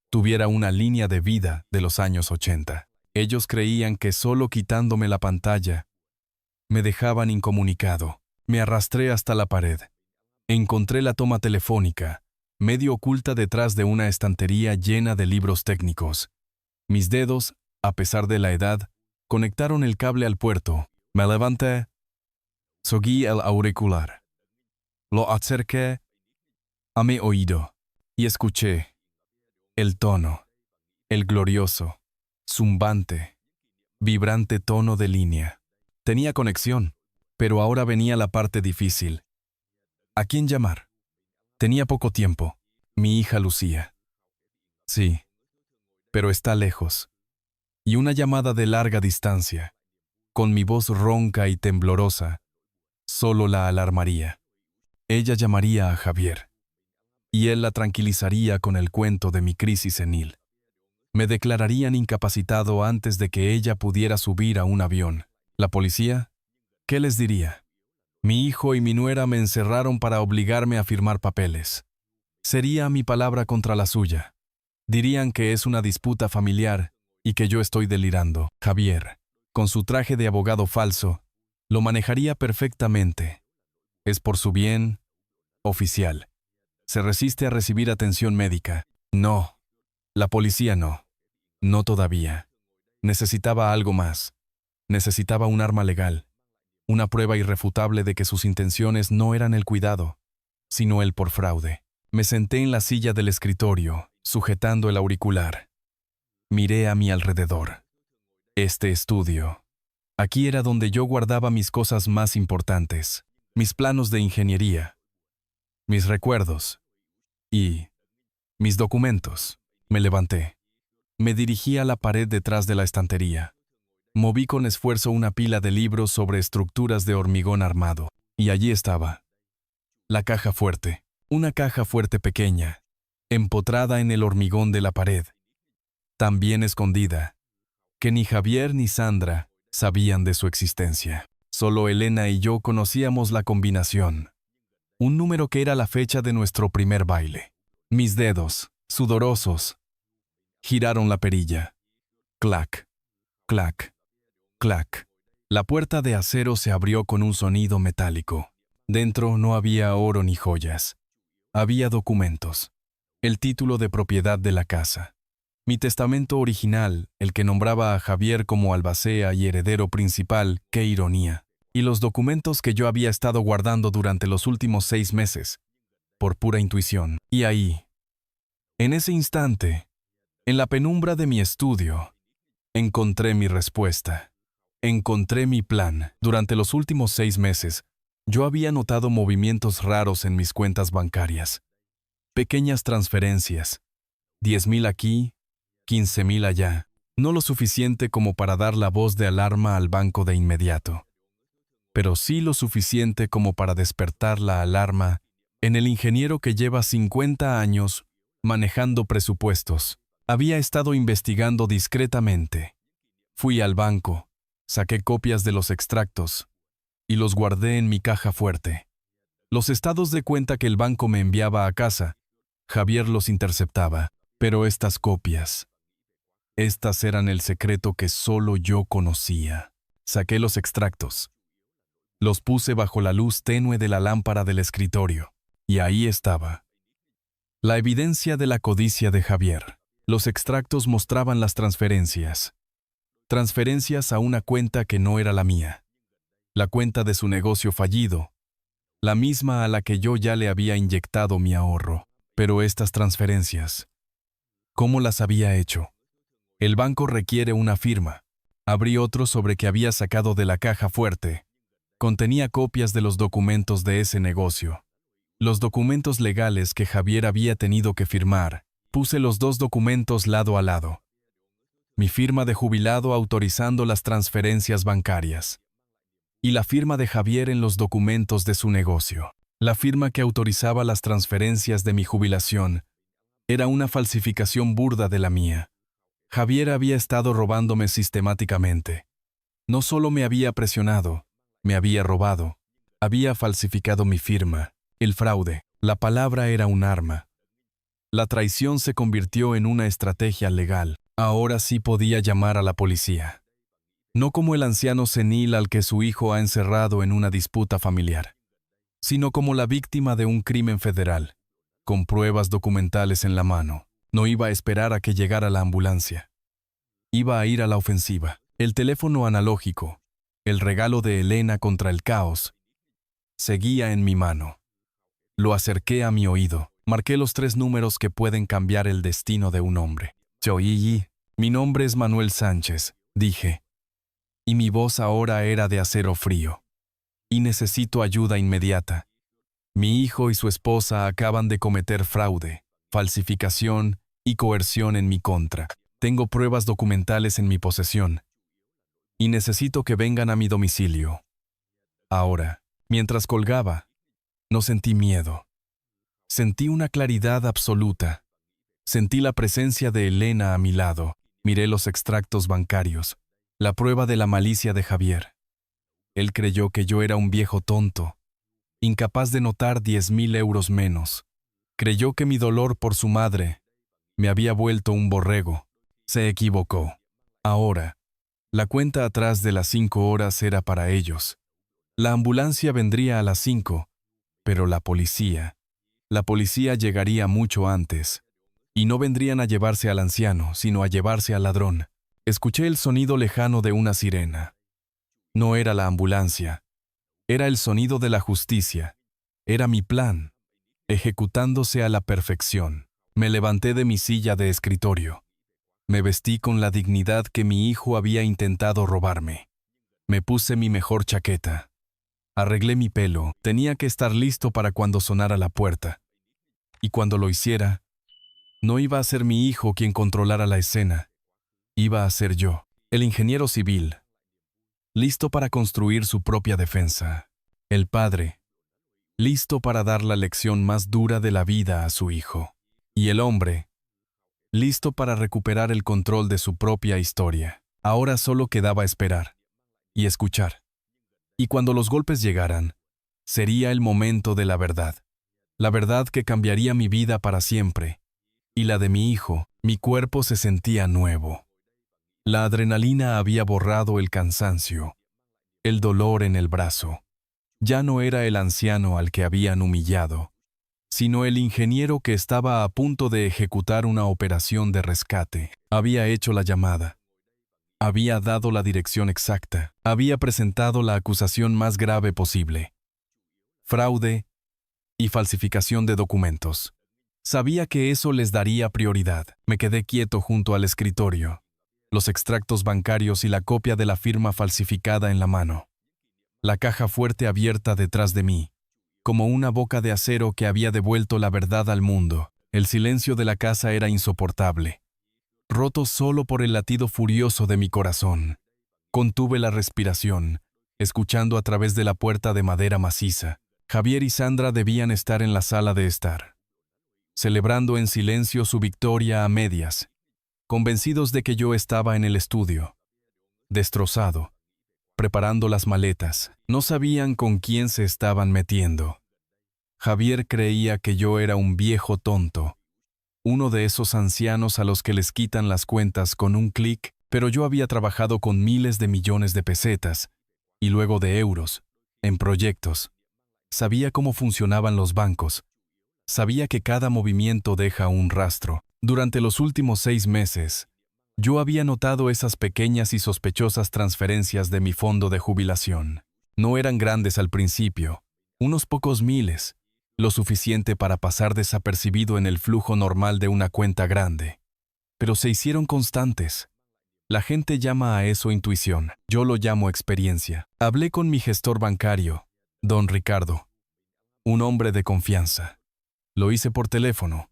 [SPEAKER 1] tuviera una línea de vida de los años 80. Ellos creían que solo quitándome la pantalla me dejaban incomunicado. Me arrastré hasta la pared. Encontré la toma telefónica, medio oculta detrás de una estantería llena de libros técnicos. Mis dedos, a pesar de la edad, conectaron el cable al puerto. Me levanté, seguí el auricular. Lo acerqué a mi oído y escuché el tono, el glorioso, zumbante, vibrante tono de línea. Tenía conexión, pero ahora venía la parte difícil. ¿A quién llamar? Tenía poco tiempo. Mi hija Lucía. Sí, pero está lejos. Y una llamada de larga distancia, con mi voz ronca y temblorosa, solo la alarmaría. Ella llamaría a Javier, y él la tranquilizaría con el cuento de mi crisis senil. Me declararían incapacitado antes de que ella pudiera subir a un avión. ¿La policía? ¿Qué les diría? Mi hijo y mi nuera me encerraron para obligarme a firmar papeles. Sería mi palabra contra la suya. Dirían que es una disputa familiar y que yo estoy delirando. Javier, con su traje de abogado falso, lo manejaría perfectamente. Es por su bien, oficial. Se resiste a recibir atención médica. No. La policía no. No todavía. Necesitaba algo más. Necesitaba un arma legal. Una prueba irrefutable de que sus intenciones no eran el cuidado, sino el por fraude. Me senté en la silla del escritorio, sujetando el auricular. Miré a mi alrededor. Este estudio. Aquí era donde yo guardaba mis cosas más importantes, mis planos de ingeniería, mis recuerdos y mis documentos. Me levanté. Me dirigí a la pared detrás de la estantería. Moví con esfuerzo una pila de libros sobre estructuras de hormigón armado, y allí estaba. La caja fuerte. Una caja fuerte pequeña, empotrada en el hormigón de la pared. Tan bien escondida, que ni Javier ni Sandra sabían de su existencia. Solo Elena y yo conocíamos la combinación. Un número que era la fecha de nuestro primer baile. Mis dedos, sudorosos, giraron la perilla. Clac, clac, clac. La puerta de acero se abrió con un sonido metálico. Dentro no había oro ni joyas. Había documentos. El título de propiedad de la casa. Mi testamento original, el que nombraba a Javier como albacea y heredero principal, qué ironía. Y los documentos que yo había estado guardando durante los últimos 6 meses, por pura intuición. Y ahí, en ese instante, en la penumbra de mi estudio, encontré mi respuesta. Encontré mi plan. Durante los últimos 6 meses, yo había notado movimientos raros en mis cuentas bancarias. Pequeñas transferencias. 10,000 aquí, 15,000 allá. No lo suficiente como para dar la voz de alarma al banco de inmediato. Pero sí lo suficiente como para despertar la alarma en el ingeniero que lleva 50 años manejando presupuestos. Había estado investigando discretamente. Fui al banco, saqué copias de los extractos y los guardé en mi caja fuerte. Los estados de cuenta que el banco me enviaba a casa, Javier los interceptaba, pero estas copias, estas eran el secreto que solo yo conocía. Saqué los extractos. Los puse bajo la luz tenue de la lámpara del escritorio, y ahí estaba. La evidencia de la codicia de Javier. Los extractos mostraban las transferencias. Transferencias a una cuenta que no era la mía. La cuenta de su negocio fallido, la misma a la que yo ya le había inyectado mi ahorro. Pero estas transferencias, ¿cómo las había hecho? El banco requiere una firma. Abrí otro sobre que había sacado de la caja fuerte. Contenía copias de los documentos de ese negocio. Los documentos legales que Javier había tenido que firmar. Puse los 2 documentos lado a lado. Mi firma de jubilado autorizando las transferencias bancarias. Y la firma de Javier en los documentos de su negocio. La firma que autorizaba las transferencias de mi jubilación era una falsificación burda de la mía. Javier había estado robándome sistemáticamente. No solo me había presionado, me había robado. Había falsificado mi firma. El fraude. La palabra era un arma. La traición se convirtió en una estrategia legal. Ahora sí podía llamar a la policía. No como el anciano senil al que su hijo ha encerrado en una disputa familiar, sino como la víctima de un crimen federal, con pruebas documentales en la mano. No iba a esperar a que llegara la ambulancia. Iba a ir a la ofensiva. El teléfono analógico, el regalo de Elena contra el caos, seguía en mi mano. Lo acerqué a mi oído. Marqué los 3 números que pueden cambiar el destino de un hombre. Mi nombre es Manuel Sánchez, dije. Y mi voz ahora era de acero frío. Y necesito ayuda inmediata. Mi hijo y su esposa acaban de cometer fraude, falsificación y coerción en mi contra. Tengo pruebas documentales en mi posesión. Y necesito que vengan a mi domicilio. Ahora, mientras colgaba, no sentí miedo. Sentí una claridad absoluta. Sentí la presencia de Elena a mi lado. Miré los extractos bancarios, la prueba de la malicia de Javier. Él creyó que yo era un viejo tonto, incapaz de notar 10,000 euros menos. Creyó que mi dolor por su madre me había vuelto un borrego. Se equivocó. Ahora, la cuenta atrás de las 5 horas era para ellos. La ambulancia vendría a las 5, pero la policía llegaría mucho antes. Y no vendrían a llevarse al anciano, sino a llevarse al ladrón. Escuché el sonido lejano de una sirena. No era la ambulancia. Era el sonido de la justicia. Era mi plan, ejecutándose a la perfección. Me levanté de mi silla de escritorio. Me vestí con la dignidad que mi hijo había intentado robarme. Me puse mi mejor chaqueta. Arreglé mi pelo. Tenía que estar listo para cuando sonara la puerta. Y cuando lo hiciera, no iba a ser mi hijo quien controlara la escena. Iba a ser yo, el ingeniero civil, listo para construir su propia defensa. El padre, listo para dar la lección más dura de la vida a su hijo. Y el hombre, listo para recuperar el control de su propia historia. Ahora solo quedaba esperar y escuchar. Y cuando los golpes llegaran, sería el momento de la verdad que cambiaría mi vida para siempre, y la de mi hijo. Mi cuerpo se sentía nuevo. La adrenalina había borrado el cansancio, el dolor en el brazo. Ya no era el anciano al que habían humillado, sino el ingeniero que estaba a punto de ejecutar una operación de rescate. Había hecho la llamada. Había dado la dirección exacta. Había presentado la acusación más grave posible. Fraude y falsificación de documentos. Sabía que eso les daría prioridad. Me quedé quieto junto al escritorio, los extractos bancarios y la copia de la firma falsificada en la mano. La caja fuerte abierta detrás de mí, como una boca de acero que había devuelto la verdad al mundo. El silencio de la casa era insoportable, roto solo por el latido furioso de mi corazón. Contuve la respiración, escuchando a través de la puerta de madera maciza. Javier y Sandra debían estar en la sala de estar, celebrando en silencio su victoria a medias, convencidos de que yo estaba en el estudio, destrozado, preparando las maletas. No sabían con quién se estaban metiendo. Javier creía que yo era un viejo tonto, uno de esos ancianos a los que les quitan las cuentas con un clic, pero yo había trabajado con miles de millones de pesetas, y luego de euros, en proyectos. Sabía cómo funcionaban los bancos. Sabía que cada movimiento deja un rastro. Durante los últimos 6 meses, yo había notado esas pequeñas y sospechosas transferencias de mi fondo de jubilación. No eran grandes al principio, unos pocos miles, lo suficiente para pasar desapercibido en el flujo normal de una cuenta grande. Pero se hicieron constantes. La gente llama a eso intuición. Yo lo llamo experiencia. Hablé con mi gestor bancario, don Ricardo, un hombre de confianza. Lo hice por teléfono,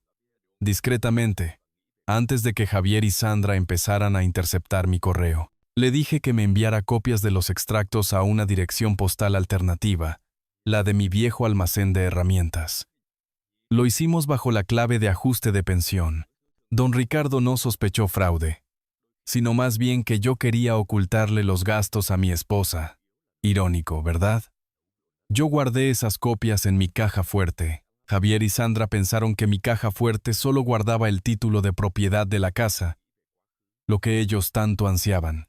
[SPEAKER 1] discretamente, antes de que Javier y Sandra empezaran a interceptar mi correo. Le dije que me enviara copias de los extractos a una dirección postal alternativa, la de mi viejo almacén de herramientas. Lo hicimos bajo la clave de ajuste de pensión. Don Ricardo no sospechó fraude, sino más bien que yo quería ocultarle los gastos a mi esposa. Irónico, ¿verdad? Yo guardé esas copias en mi caja fuerte. Javier y Sandra pensaron que mi caja fuerte solo guardaba el título de propiedad de la casa, lo que ellos tanto ansiaban.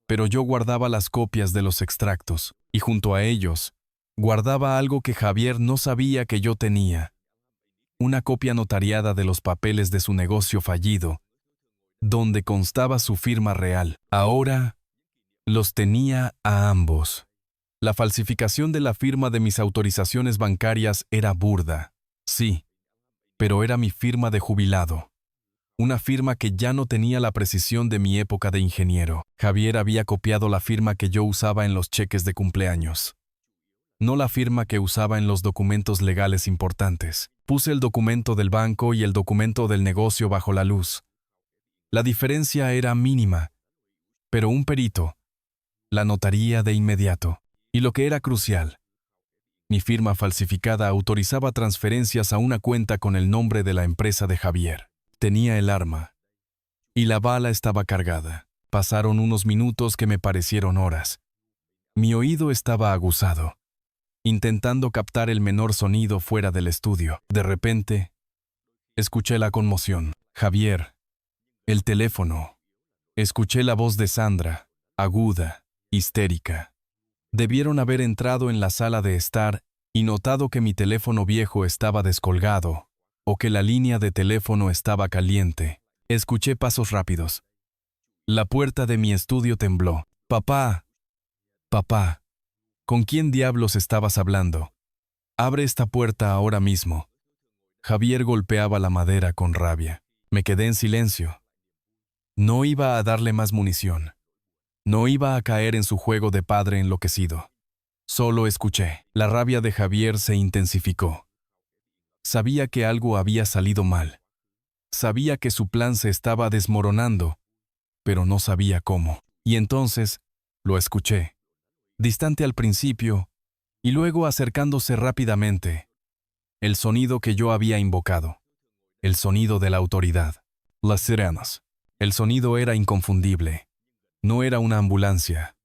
[SPEAKER 1] Pero yo guardaba las copias de los extractos, y junto a ellos, guardaba algo que Javier no sabía que yo tenía. Una copia notariada de los papeles de su negocio fallido, donde constaba su firma real. Ahora, los tenía a ambos. La falsificación de la firma de mis autorizaciones bancarias era burda, sí, pero era mi firma de jubilado. Una firma que ya no tenía la precisión de mi época de ingeniero. Javier había copiado la firma que yo usaba en los cheques de cumpleaños, no la firma que usaba en los documentos legales importantes. Puse el documento del banco y el documento del negocio bajo la luz. La diferencia era mínima, pero un perito la notaría de inmediato. Y lo que era crucial, mi firma falsificada autorizaba transferencias a una cuenta con el nombre de la empresa de Javier. Tenía el arma, y la bala estaba cargada. Pasaron unos minutos que me parecieron horas. Mi oído estaba aguzado, intentando captar el menor sonido fuera del estudio. De repente, Escuché la conmoción. Javier. El teléfono. Escuché la voz de Sandra, aguda, histérica. Debieron haber entrado en la sala de estar y notado que mi teléfono viejo estaba descolgado, o que la línea de teléfono estaba caliente. Escuché pasos rápidos. La puerta de mi estudio tembló. Papá. Papá. ¿Con quién diablos estabas hablando? Abre esta puerta ahora mismo. Javier golpeaba la madera con rabia. Me quedé en silencio. No iba a darle más munición. No iba a caer en su juego de padre enloquecido. Solo escuché. La rabia de Javier se intensificó. Sabía que algo había salido mal. Sabía que su plan se estaba desmoronando, pero no sabía cómo. Y entonces, lo escuché. Distante al principio, y luego acercándose rápidamente. El sonido que yo había invocado. El sonido de la autoridad. Las sirenas. El sonido era inconfundible. No era una ambulancia.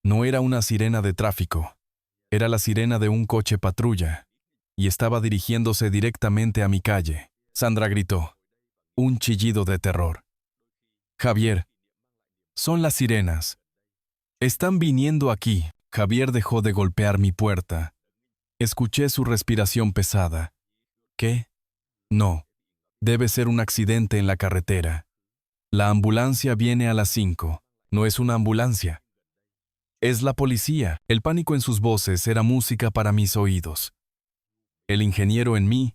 [SPEAKER 1] No era una sirena de tráfico. Era la sirena de un coche patrulla. Y estaba dirigiéndose directamente a mi calle. Sandra gritó. Un chillido de terror. Javier. Son las sirenas. Están viniendo aquí. Javier dejó de golpear mi puerta. Escuché su respiración pesada. ¿Qué? No. Debe ser un accidente en la carretera. La ambulancia viene a las 5. No es una ambulancia. Es la policía. El pánico en sus voces era música para mis oídos. El ingeniero en mí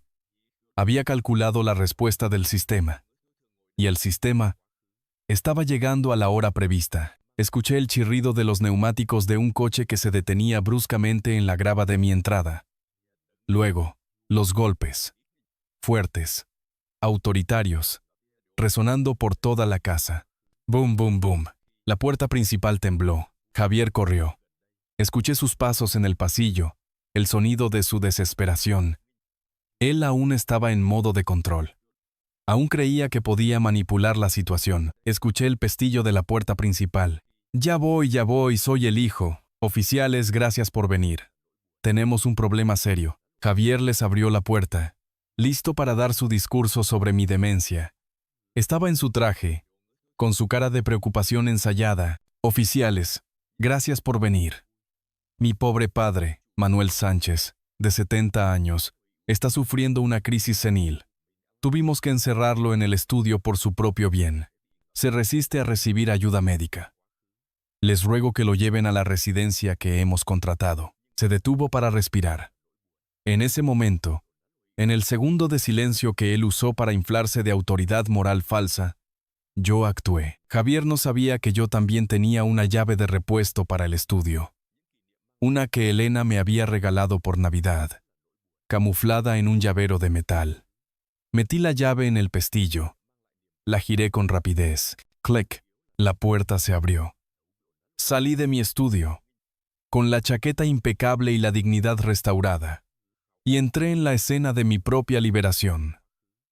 [SPEAKER 1] había calculado la respuesta del sistema. Y el sistema estaba llegando a la hora prevista. Escuché el chirrido de los neumáticos de un coche que se detenía bruscamente en la grava de mi entrada. Luego, los golpes. Fuertes. Autoritarios. Resonando por toda la casa. Boom, boom, boom. La puerta principal tembló. Javier corrió. Escuché sus pasos en el pasillo, el sonido de su desesperación. Él aún estaba en modo de control. Aún creía que podía manipular la situación. Escuché el pestillo de la puerta principal. Ya voy, soy el hijo. Oficiales, gracias por venir. Tenemos un problema serio. Javier les abrió la puerta, listo para dar su discurso sobre mi demencia. Estaba en su traje, con su cara de preocupación ensayada. Oficiales, gracias por venir. Mi pobre padre, Manuel Sánchez, de 70 años, está sufriendo una crisis senil. Tuvimos que encerrarlo en el estudio por su propio bien. Se resiste a recibir ayuda médica. Les ruego que lo lleven a la residencia que hemos contratado. Se detuvo para respirar. En ese momento, en el segundo de silencio que él usó para inflarse de autoridad moral falsa, yo actué. Javier no sabía que yo también tenía una llave de repuesto para el estudio. Una que Elena me había regalado por Navidad, camuflada en un llavero de metal. Metí la llave en el pestillo. La giré con rapidez. Clic. La puerta se abrió. Salí de mi estudio, con la chaqueta impecable y la dignidad restaurada, y entré en la escena de mi propia liberación.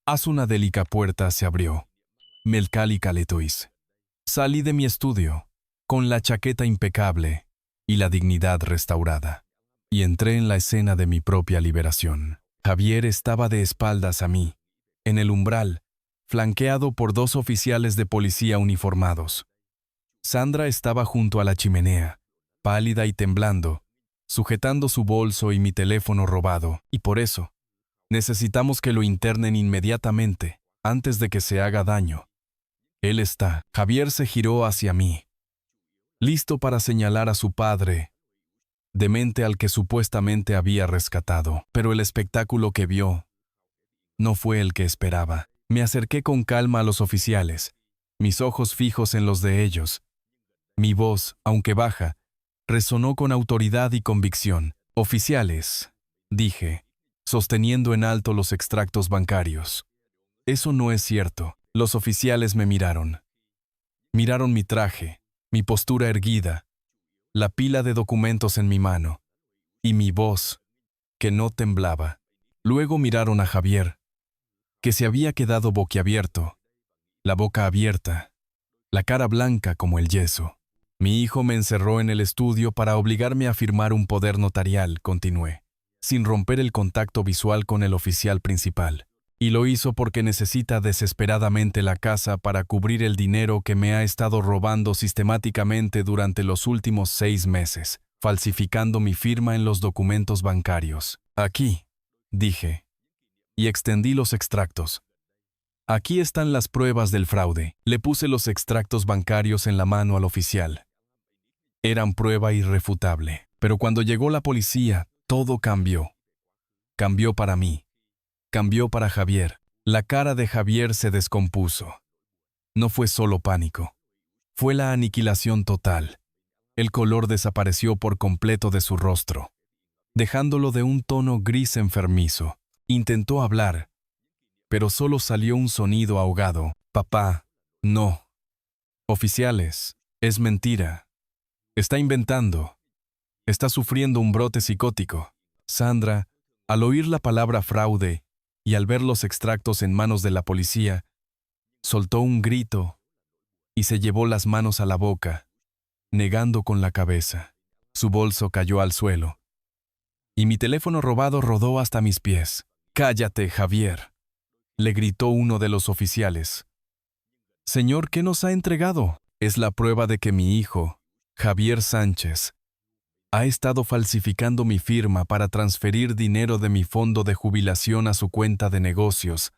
[SPEAKER 1] Haz una délica puerta se abrió. Melcali Caletois. Salí de mi estudio, con la chaqueta impecable y la dignidad restaurada, y entré en la escena de mi propia liberación. Javier estaba de espaldas a mí, en el umbral, flanqueado por 2 oficiales de policía uniformados. Sandra estaba junto a la chimenea, pálida y temblando, sujetando su bolso y mi teléfono robado, y por eso, necesitamos que lo internen inmediatamente, antes de que se haga daño. Él está. Javier se giró hacia mí, listo para señalar a su padre, demente al que supuestamente había rescatado, pero el espectáculo que vio no fue el que esperaba. Me acerqué con calma a los oficiales, mis ojos fijos en los de ellos. Mi voz, aunque baja, resonó con autoridad y convicción. Oficiales, dije, sosteniendo en alto los extractos bancarios. Eso no es cierto. Los oficiales me miraron. Miraron mi traje, mi postura erguida, la pila de documentos en mi mano, y mi voz, que no temblaba. Luego miraron a Javier, que se había quedado boquiabierto, la boca abierta, la cara blanca como el yeso. Mi hijo me encerró en el estudio para obligarme a firmar un poder notarial, continué, sin romper el contacto visual con el oficial principal. Y lo hizo porque necesita desesperadamente la casa para cubrir el dinero que me ha estado robando sistemáticamente durante los últimos 6 meses, falsificando mi firma en los documentos bancarios. Aquí, dije, y extendí los extractos. Aquí están las pruebas del fraude. Le puse los extractos bancarios en la mano al oficial. Eran prueba irrefutable. Pero cuando llegó la policía, todo cambió. Cambió para mí. Cambió para Javier. La cara de Javier se descompuso. No fue solo pánico. Fue la aniquilación total. El color desapareció por completo de su rostro, dejándolo de un tono gris enfermizo. Intentó hablar, pero solo salió un sonido ahogado. Papá, no. Oficiales, es mentira. Está inventando. Está sufriendo un brote psicótico. Sandra, al oír la palabra fraude y al ver los extractos en manos de la policía, soltó un grito y se llevó las manos a la boca, negando con la cabeza. Su bolso cayó al suelo, y mi teléfono robado rodó hasta mis pies. «Cállate, Javier», le gritó uno de los oficiales. «Señor, ¿qué nos ha entregado?» «Es la prueba de que mi hijo, Javier Sánchez, ha estado falsificando mi firma para transferir dinero de mi fondo de jubilación a su cuenta de negocios»,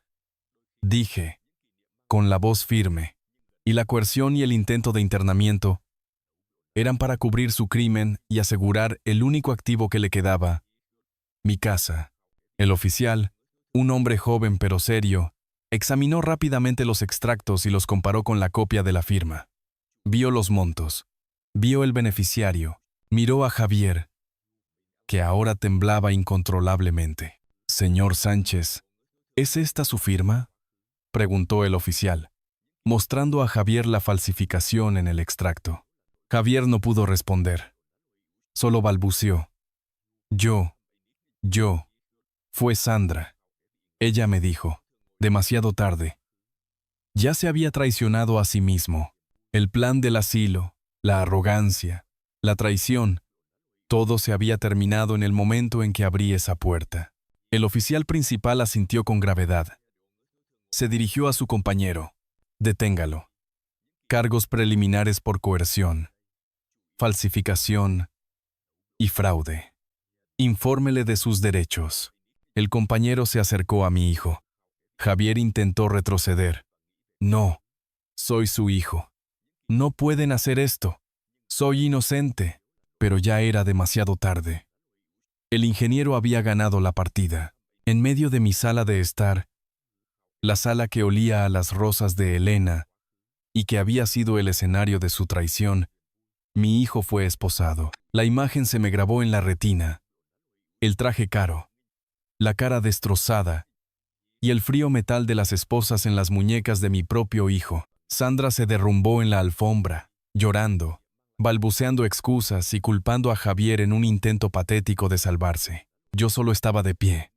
[SPEAKER 1] dije, con la voz firme. Y la coerción y el intento de internamiento eran para cubrir su crimen y asegurar el único activo que le quedaba, mi casa. El oficial, un hombre joven pero serio, examinó rápidamente los extractos y los comparó con la copia de la firma. Vio los montos, vio el beneficiario, miró a Javier, que ahora temblaba incontrolablemente. «Señor Sánchez, ¿es esta su firma?», preguntó el oficial, mostrando a Javier la falsificación en el extracto. Javier no pudo responder. Solo balbuceó. Yo. Fue Sandra. Ella me dijo, demasiado tarde. Ya se había traicionado a sí mismo. El plan del asilo, la arrogancia, la traición, todo se había terminado en el momento en que abrí esa puerta. El oficial principal asintió con gravedad. Se dirigió a su compañero. «Deténgalo. Cargos preliminares por coerción, falsificación y fraude. Infórmele de sus derechos». El compañero se acercó a mi hijo. Javier intentó retroceder. «No, soy su hijo. No pueden hacer esto. Soy inocente». Pero ya era demasiado tarde. El ingeniero había ganado la partida. En medio de mi sala de estar, la sala que olía a las rosas de Elena y que había sido el escenario de su traición, mi hijo fue esposado. La imagen se me grabó en la retina. El traje caro, la cara destrozada y el frío metal de las esposas en las muñecas de mi propio hijo. Sandra se derrumbó en la alfombra, llorando, balbuceando excusas y culpando a Javier en un intento patético de salvarse. Yo solo estaba de pie,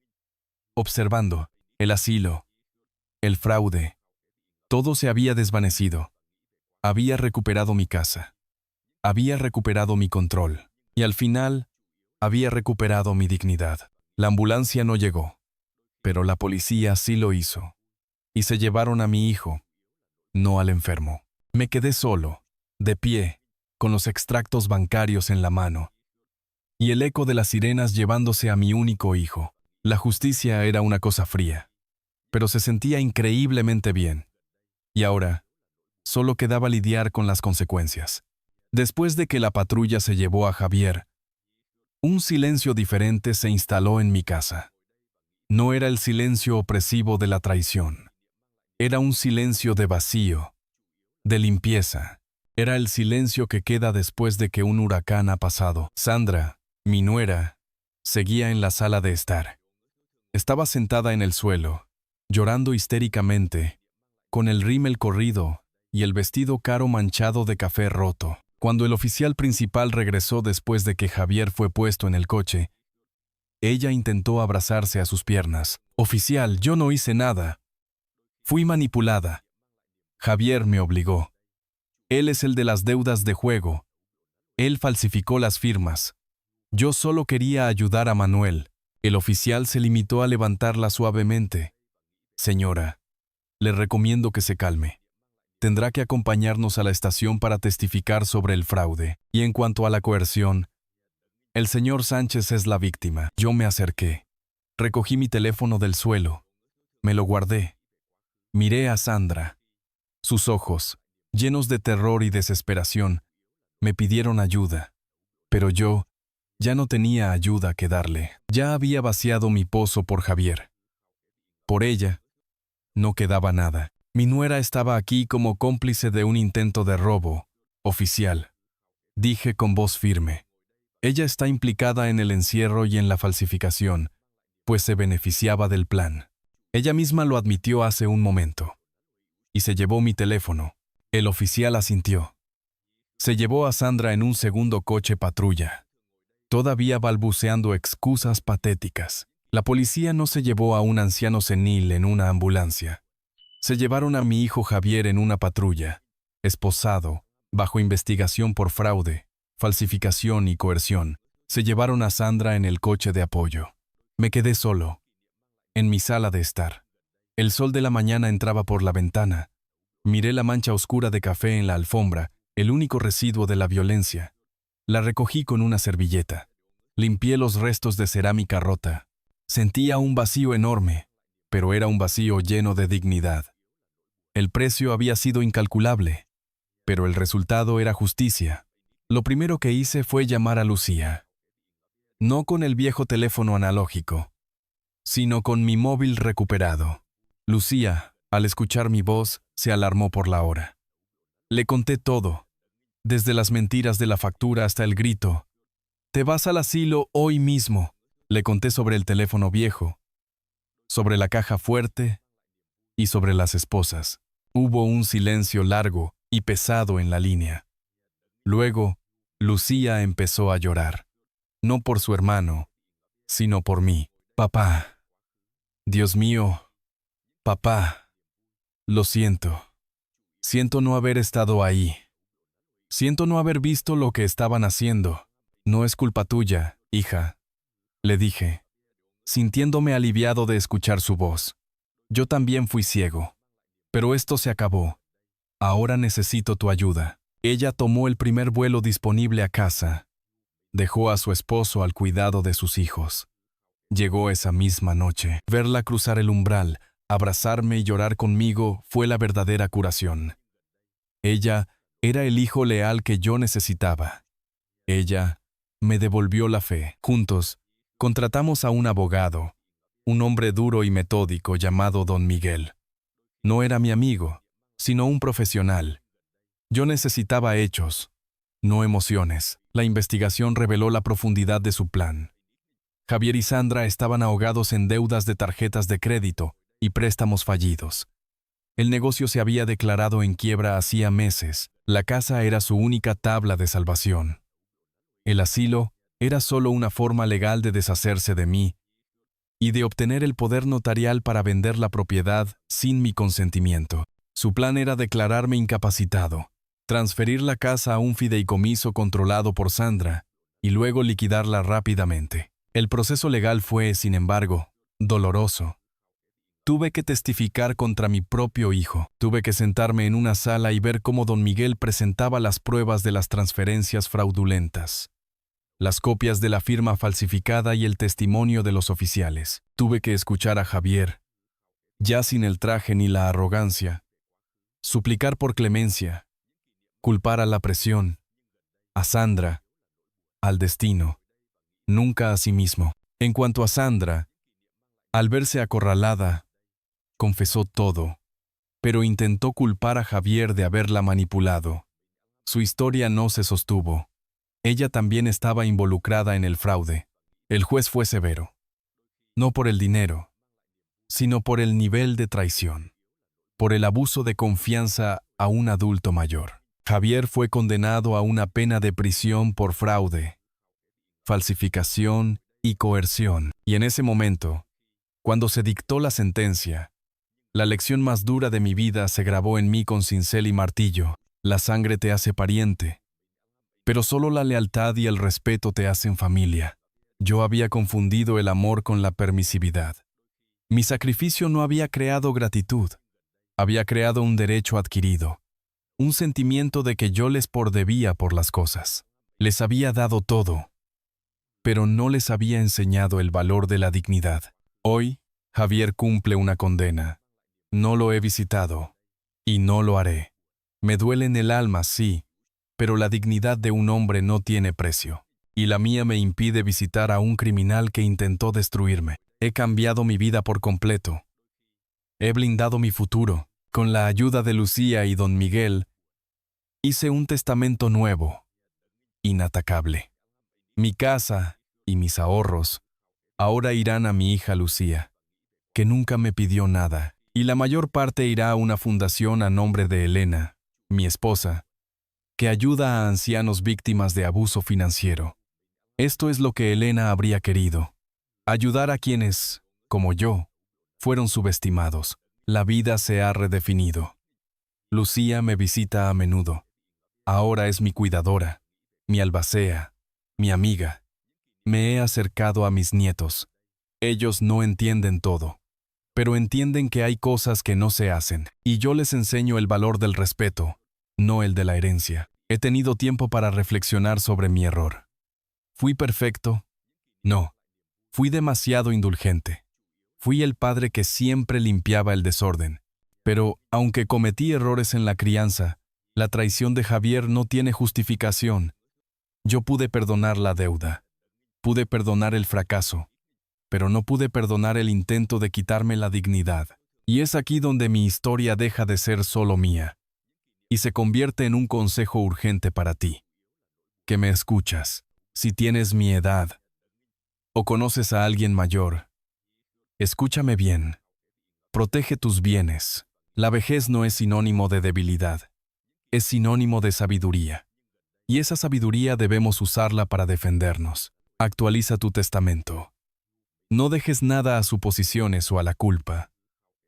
[SPEAKER 1] observando el asilo, el fraude. Todo se había desvanecido. Había recuperado mi casa. Había recuperado mi control. Y al final, había recuperado mi dignidad. La ambulancia no llegó, pero la policía sí lo hizo. Y se llevaron a mi hijo, no al enfermo. Me quedé solo, de pie, con los extractos bancarios en la mano, y el eco de las sirenas llevándose a mi único hijo. La justicia era una cosa fría, pero se sentía increíblemente bien. Y ahora, solo quedaba lidiar con las consecuencias. Después de que la patrulla se llevó a Javier, un silencio diferente se instaló en mi casa. No era el silencio opresivo de la traición. Era un silencio de vacío, de limpieza. Era el silencio que queda después de que un huracán ha pasado. Sandra, mi nuera, seguía en la sala de estar. Estaba sentada en el suelo, llorando histéricamente, con el rímel corrido y el vestido caro manchado de café roto. Cuando el oficial principal regresó después de que Javier fue puesto en el coche, ella intentó abrazarse a sus piernas. «Oficial, yo no hice nada. Fui manipulada. Javier me obligó. Él es el de las deudas de juego. Él falsificó las firmas. Yo solo quería ayudar a Manuel». El oficial se limitó a levantarla suavemente. Señora, le recomiendo que se calme. Tendrá que acompañarnos a la estación para testificar sobre el fraude. Y en cuanto a la coerción, el señor Sánchez es la víctima. Yo me acerqué. Recogí mi teléfono del suelo. Me lo guardé. Miré a Sandra. Sus ojos, llenos de terror y desesperación, me pidieron ayuda. Pero yo ya no tenía ayuda que darle. Ya había vaciado mi pozo por Javier. Por ella, no quedaba nada. Mi nuera estaba aquí como cómplice de un intento de robo, oficial. Dije con voz firme. Ella está implicada en el encierro y en la falsificación, pues se beneficiaba del plan. Ella misma lo admitió hace un momento. Y se llevó mi teléfono. El oficial asintió. Se llevó a Sandra en un segundo coche patrulla, todavía balbuceando excusas patéticas. La policía no se llevó a un anciano senil en una ambulancia. Se llevaron a mi hijo Javier en una patrulla, esposado, bajo investigación por fraude, falsificación y coerción. Se llevaron a Sandra en el coche de apoyo. Me quedé solo, en mi sala de estar. El sol de la mañana entraba por la ventana. Miré la mancha oscura de café en la alfombra, el único residuo de la violencia. La recogí con una servilleta. Limpié los restos de cerámica rota. Sentía un vacío enorme, pero era un vacío lleno de dignidad. El precio había sido incalculable, pero el resultado era justicia. Lo primero que hice fue llamar a Lucía. No con el viejo teléfono analógico, sino con mi móvil recuperado. Lucía, al escuchar mi voz, se alarmó por la hora. Le conté todo, desde las mentiras de la factura hasta el grito. «Te vas al asilo hoy mismo». Le conté sobre el teléfono viejo, sobre la caja fuerte y sobre las esposas. Hubo un silencio largo y pesado en la línea. Luego, Lucía empezó a llorar. No por su hermano, sino por mí. «Papá, Dios mío, papá, lo siento. Siento no haber estado ahí. Siento no haber visto lo que estaban haciendo. No es culpa tuya, hija», le dije, sintiéndome aliviado de escuchar su voz. Yo también fui ciego. Pero esto se acabó. Ahora necesito tu ayuda. Ella tomó el primer vuelo disponible a casa. Dejó a su esposo al cuidado de sus hijos. Llegó esa misma noche. Verla cruzar el umbral, abrazarme y llorar conmigo fue la verdadera curación. Ella era el hijo leal que yo necesitaba. Ella me devolvió la fe. Juntos, contratamos a un abogado, un hombre duro y metódico llamado Don Miguel. No era mi amigo, sino un profesional. Yo necesitaba hechos, no emociones. La investigación reveló la profundidad de su plan. Javier y Sandra estaban ahogados en deudas de tarjetas de crédito y préstamos fallidos. El negocio se había declarado en quiebra hacía meses. La casa era su única tabla de salvación. El asilo era solo una forma legal de deshacerse de mí y de obtener el poder notarial para vender la propiedad sin mi consentimiento. Su plan era declararme incapacitado, transferir la casa a un fideicomiso controlado por Sandra y luego liquidarla rápidamente. El proceso legal fue, sin embargo, doloroso. Tuve que testificar contra mi propio hijo. Tuve que sentarme en una sala y ver cómo don Miguel presentaba las pruebas de las transferencias fraudulentas, las copias de la firma falsificada y el testimonio de los oficiales. Tuve que escuchar a Javier, ya sin el traje ni la arrogancia, suplicar por clemencia, culpar a la presión, a Sandra, al destino, nunca a sí mismo. En cuanto a Sandra, al verse acorralada, confesó todo, pero intentó culpar a Javier de haberla manipulado. Su historia no se sostuvo. Ella también estaba involucrada en el fraude. El juez fue severo. No por el dinero, sino por el nivel de traición, por el abuso de confianza a un adulto mayor. Javier fue condenado a una pena de prisión por fraude, falsificación y coerción. Y en ese momento, cuando se dictó la sentencia, la lección más dura de mi vida se grabó en mí con cincel y martillo. La sangre te hace pariente, pero solo la lealtad y el respeto te hacen familia. Yo había confundido el amor con la permisividad. Mi sacrificio no había creado gratitud, había creado un derecho adquirido, un sentimiento de que yo les debía por las cosas. Les había dado todo, pero no les había enseñado el valor de la dignidad. Hoy, Javier cumple una condena. No lo he visitado, y no lo haré. Me duele en el alma, sí, pero la dignidad de un hombre no tiene precio. Y la mía me impide visitar a un criminal que intentó destruirme. He cambiado mi vida por completo. He blindado mi futuro. Con la ayuda de Lucía y don Miguel, hice un testamento nuevo, inatacable. Mi casa y mis ahorros ahora irán a mi hija Lucía, que nunca me pidió nada, y la mayor parte irá a una fundación a nombre de Elena, mi esposa, que ayuda a ancianos víctimas de abuso financiero. Esto es lo que Elena habría querido: ayudar a quienes, como yo, fueron subestimados. La vida se ha redefinido. Lucía me visita a menudo. Ahora es mi cuidadora, mi albacea, mi amiga. Me he acercado a mis nietos. Ellos no entienden todo, pero entienden que hay cosas que no se hacen, y yo les enseño el valor del respeto, no el de la herencia. He tenido tiempo para reflexionar sobre mi error. ¿Fui perfecto? No. Fui demasiado indulgente. Fui el padre que siempre limpiaba el desorden. Pero, aunque cometí errores en la crianza, la traición de Javier no tiene justificación. Yo pude perdonar la deuda. Pude perdonar el fracaso. Pero no pude perdonar el intento de quitarme la dignidad. Y es aquí donde mi historia deja de ser solo mía y se convierte en un consejo urgente para ti, que me escuchas. Si tienes mi edad o conoces a alguien mayor, escúchame bien. Protege tus bienes. La vejez no es sinónimo de debilidad, es sinónimo de sabiduría. Y esa sabiduría debemos usarla para defendernos. Actualiza tu testamento. No dejes nada a suposiciones o a la culpa.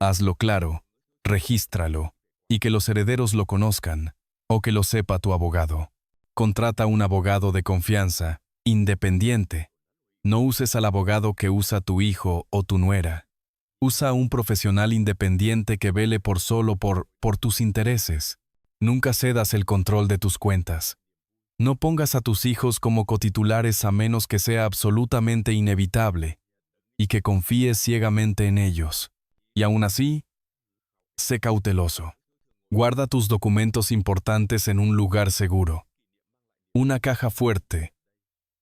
[SPEAKER 1] Hazlo claro, regístralo, y que los herederos lo conozcan, o que lo sepa tu abogado. Contrata un abogado de confianza, independiente. No uses al abogado que usa tu hijo o tu nuera. Usa a un profesional independiente que vele por tus intereses. Nunca cedas el control de tus cuentas. No pongas a tus hijos como cotitulares a menos que sea absolutamente inevitable y que confíes ciegamente en ellos. Y aún así, sé cauteloso. Guarda tus documentos importantes en un lugar seguro. Una caja fuerte.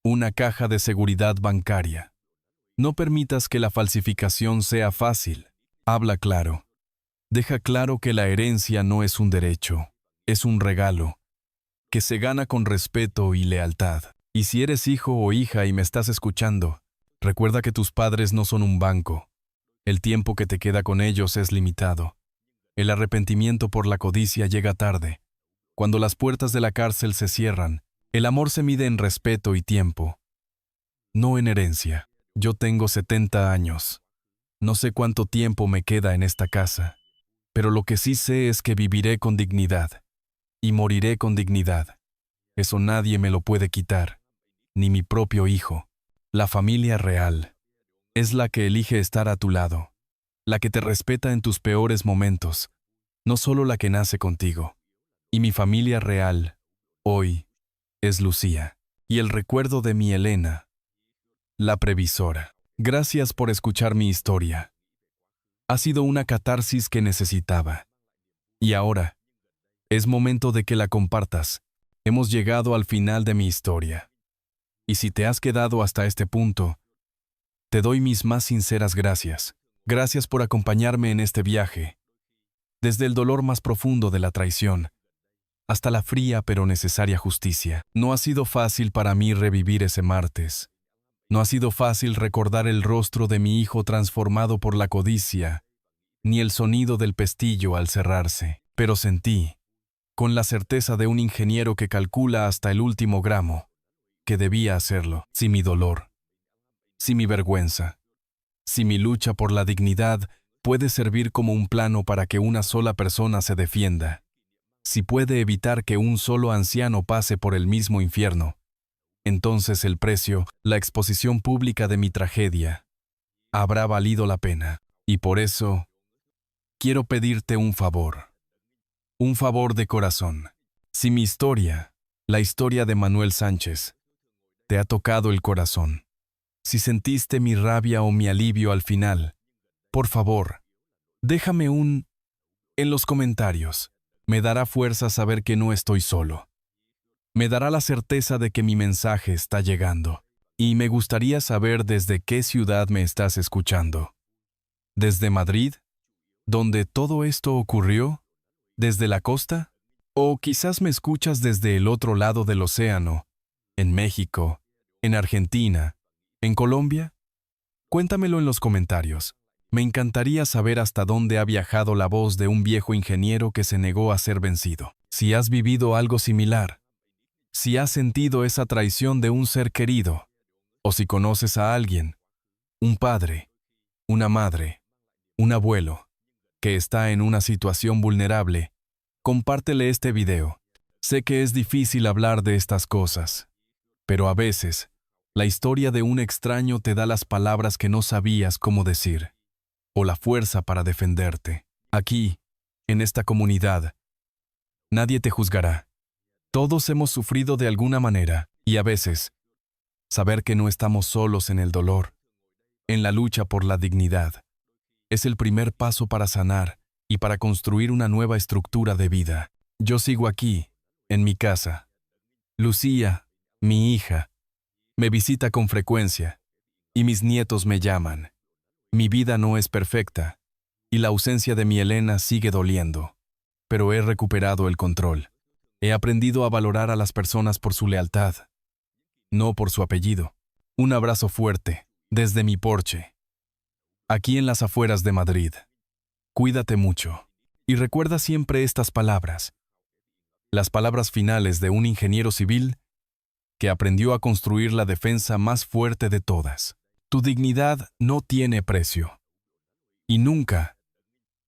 [SPEAKER 1] Una caja de seguridad bancaria. No permitas que la falsificación sea fácil. Habla claro. Deja claro que la herencia no es un derecho, es un regalo, que se gana con respeto y lealtad. Y si eres hijo o hija y me estás escuchando, recuerda que tus padres no son un banco. El tiempo que te queda con ellos es limitado. El arrepentimiento por la codicia llega tarde. Cuando las puertas de la cárcel se cierran, el amor se mide en respeto y tiempo, no en herencia. Yo tengo 70 años. No sé cuánto tiempo me queda en esta casa, pero lo que sí sé es que viviré con dignidad y moriré con dignidad. Eso nadie me lo puede quitar, ni mi propio hijo. La familia real es la que elige estar a tu lado, la que te respeta en tus peores momentos, no solo la que nace contigo. Y mi familia real, hoy, es Lucía, y el recuerdo de mi Elena, la previsora. Gracias por escuchar mi historia. Ha sido una catarsis que necesitaba. Y ahora, es momento de que la compartas. Hemos llegado al final de mi historia. Y si te has quedado hasta este punto, te doy mis más sinceras gracias. Gracias por acompañarme en este viaje. Desde el dolor más profundo de la traición, hasta la fría pero necesaria justicia. No ha sido fácil para mí revivir ese martes. No ha sido fácil recordar el rostro de mi hijo transformado por la codicia, ni el sonido del pestillo al cerrarse. Pero sentí, con la certeza de un ingeniero que calcula hasta el último gramo, que debía hacerlo. Si mi dolor, si mi vergüenza, si mi lucha por la dignidad puede servir como un plano para que una sola persona se defienda, si puede evitar que un solo anciano pase por el mismo infierno, entonces el precio, la exposición pública de mi tragedia, habrá valido la pena. Y por eso, quiero pedirte un favor de corazón. Si mi historia, la historia de Manuel Sánchez, te ha tocado el corazón, si sentiste mi rabia o mi alivio al final, por favor, déjame en los comentarios. Me dará fuerza saber que no estoy solo. Me dará la certeza de que mi mensaje está llegando. Y me gustaría saber desde qué ciudad me estás escuchando. ¿Desde Madrid, donde todo esto ocurrió? ¿Desde la costa? ¿O quizás me escuchas desde el otro lado del océano, en México, en Argentina, en Colombia? Cuéntamelo en los comentarios. Me encantaría saber hasta dónde ha viajado la voz de un viejo ingeniero que se negó a ser vencido. Si has vivido algo similar, si has sentido esa traición de un ser querido, o si conoces a alguien, un padre, una madre, un abuelo, que está en una situación vulnerable, compártele este video. Sé que es difícil hablar de estas cosas, pero a veces, la historia de un extraño te da las palabras que no sabías cómo decir, o la fuerza para defenderte. Aquí, en esta comunidad, nadie te juzgará. Todos hemos sufrido de alguna manera, y a veces, saber que no estamos solos en el dolor, en la lucha por la dignidad, es el primer paso para sanar y para construir una nueva estructura de vida. Yo sigo aquí, en mi casa. Lucía, mi hija, me visita con frecuencia, y mis nietos me llaman. Mi vida no es perfecta, y la ausencia de mi Elena sigue doliendo, pero he recuperado el control. He aprendido a valorar a las personas por su lealtad, no por su apellido. Un abrazo fuerte, desde mi porche, aquí en las afueras de Madrid. Cuídate mucho, y recuerda siempre estas palabras. Las palabras finales de un ingeniero civil que aprendió a construir la defensa más fuerte de todas. Tu dignidad no tiene precio. Y nunca,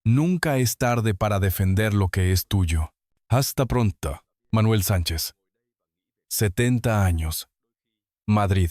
[SPEAKER 1] nunca es tarde para defender lo que es tuyo. Hasta pronto, Manuel Sánchez. 70 años. Madrid.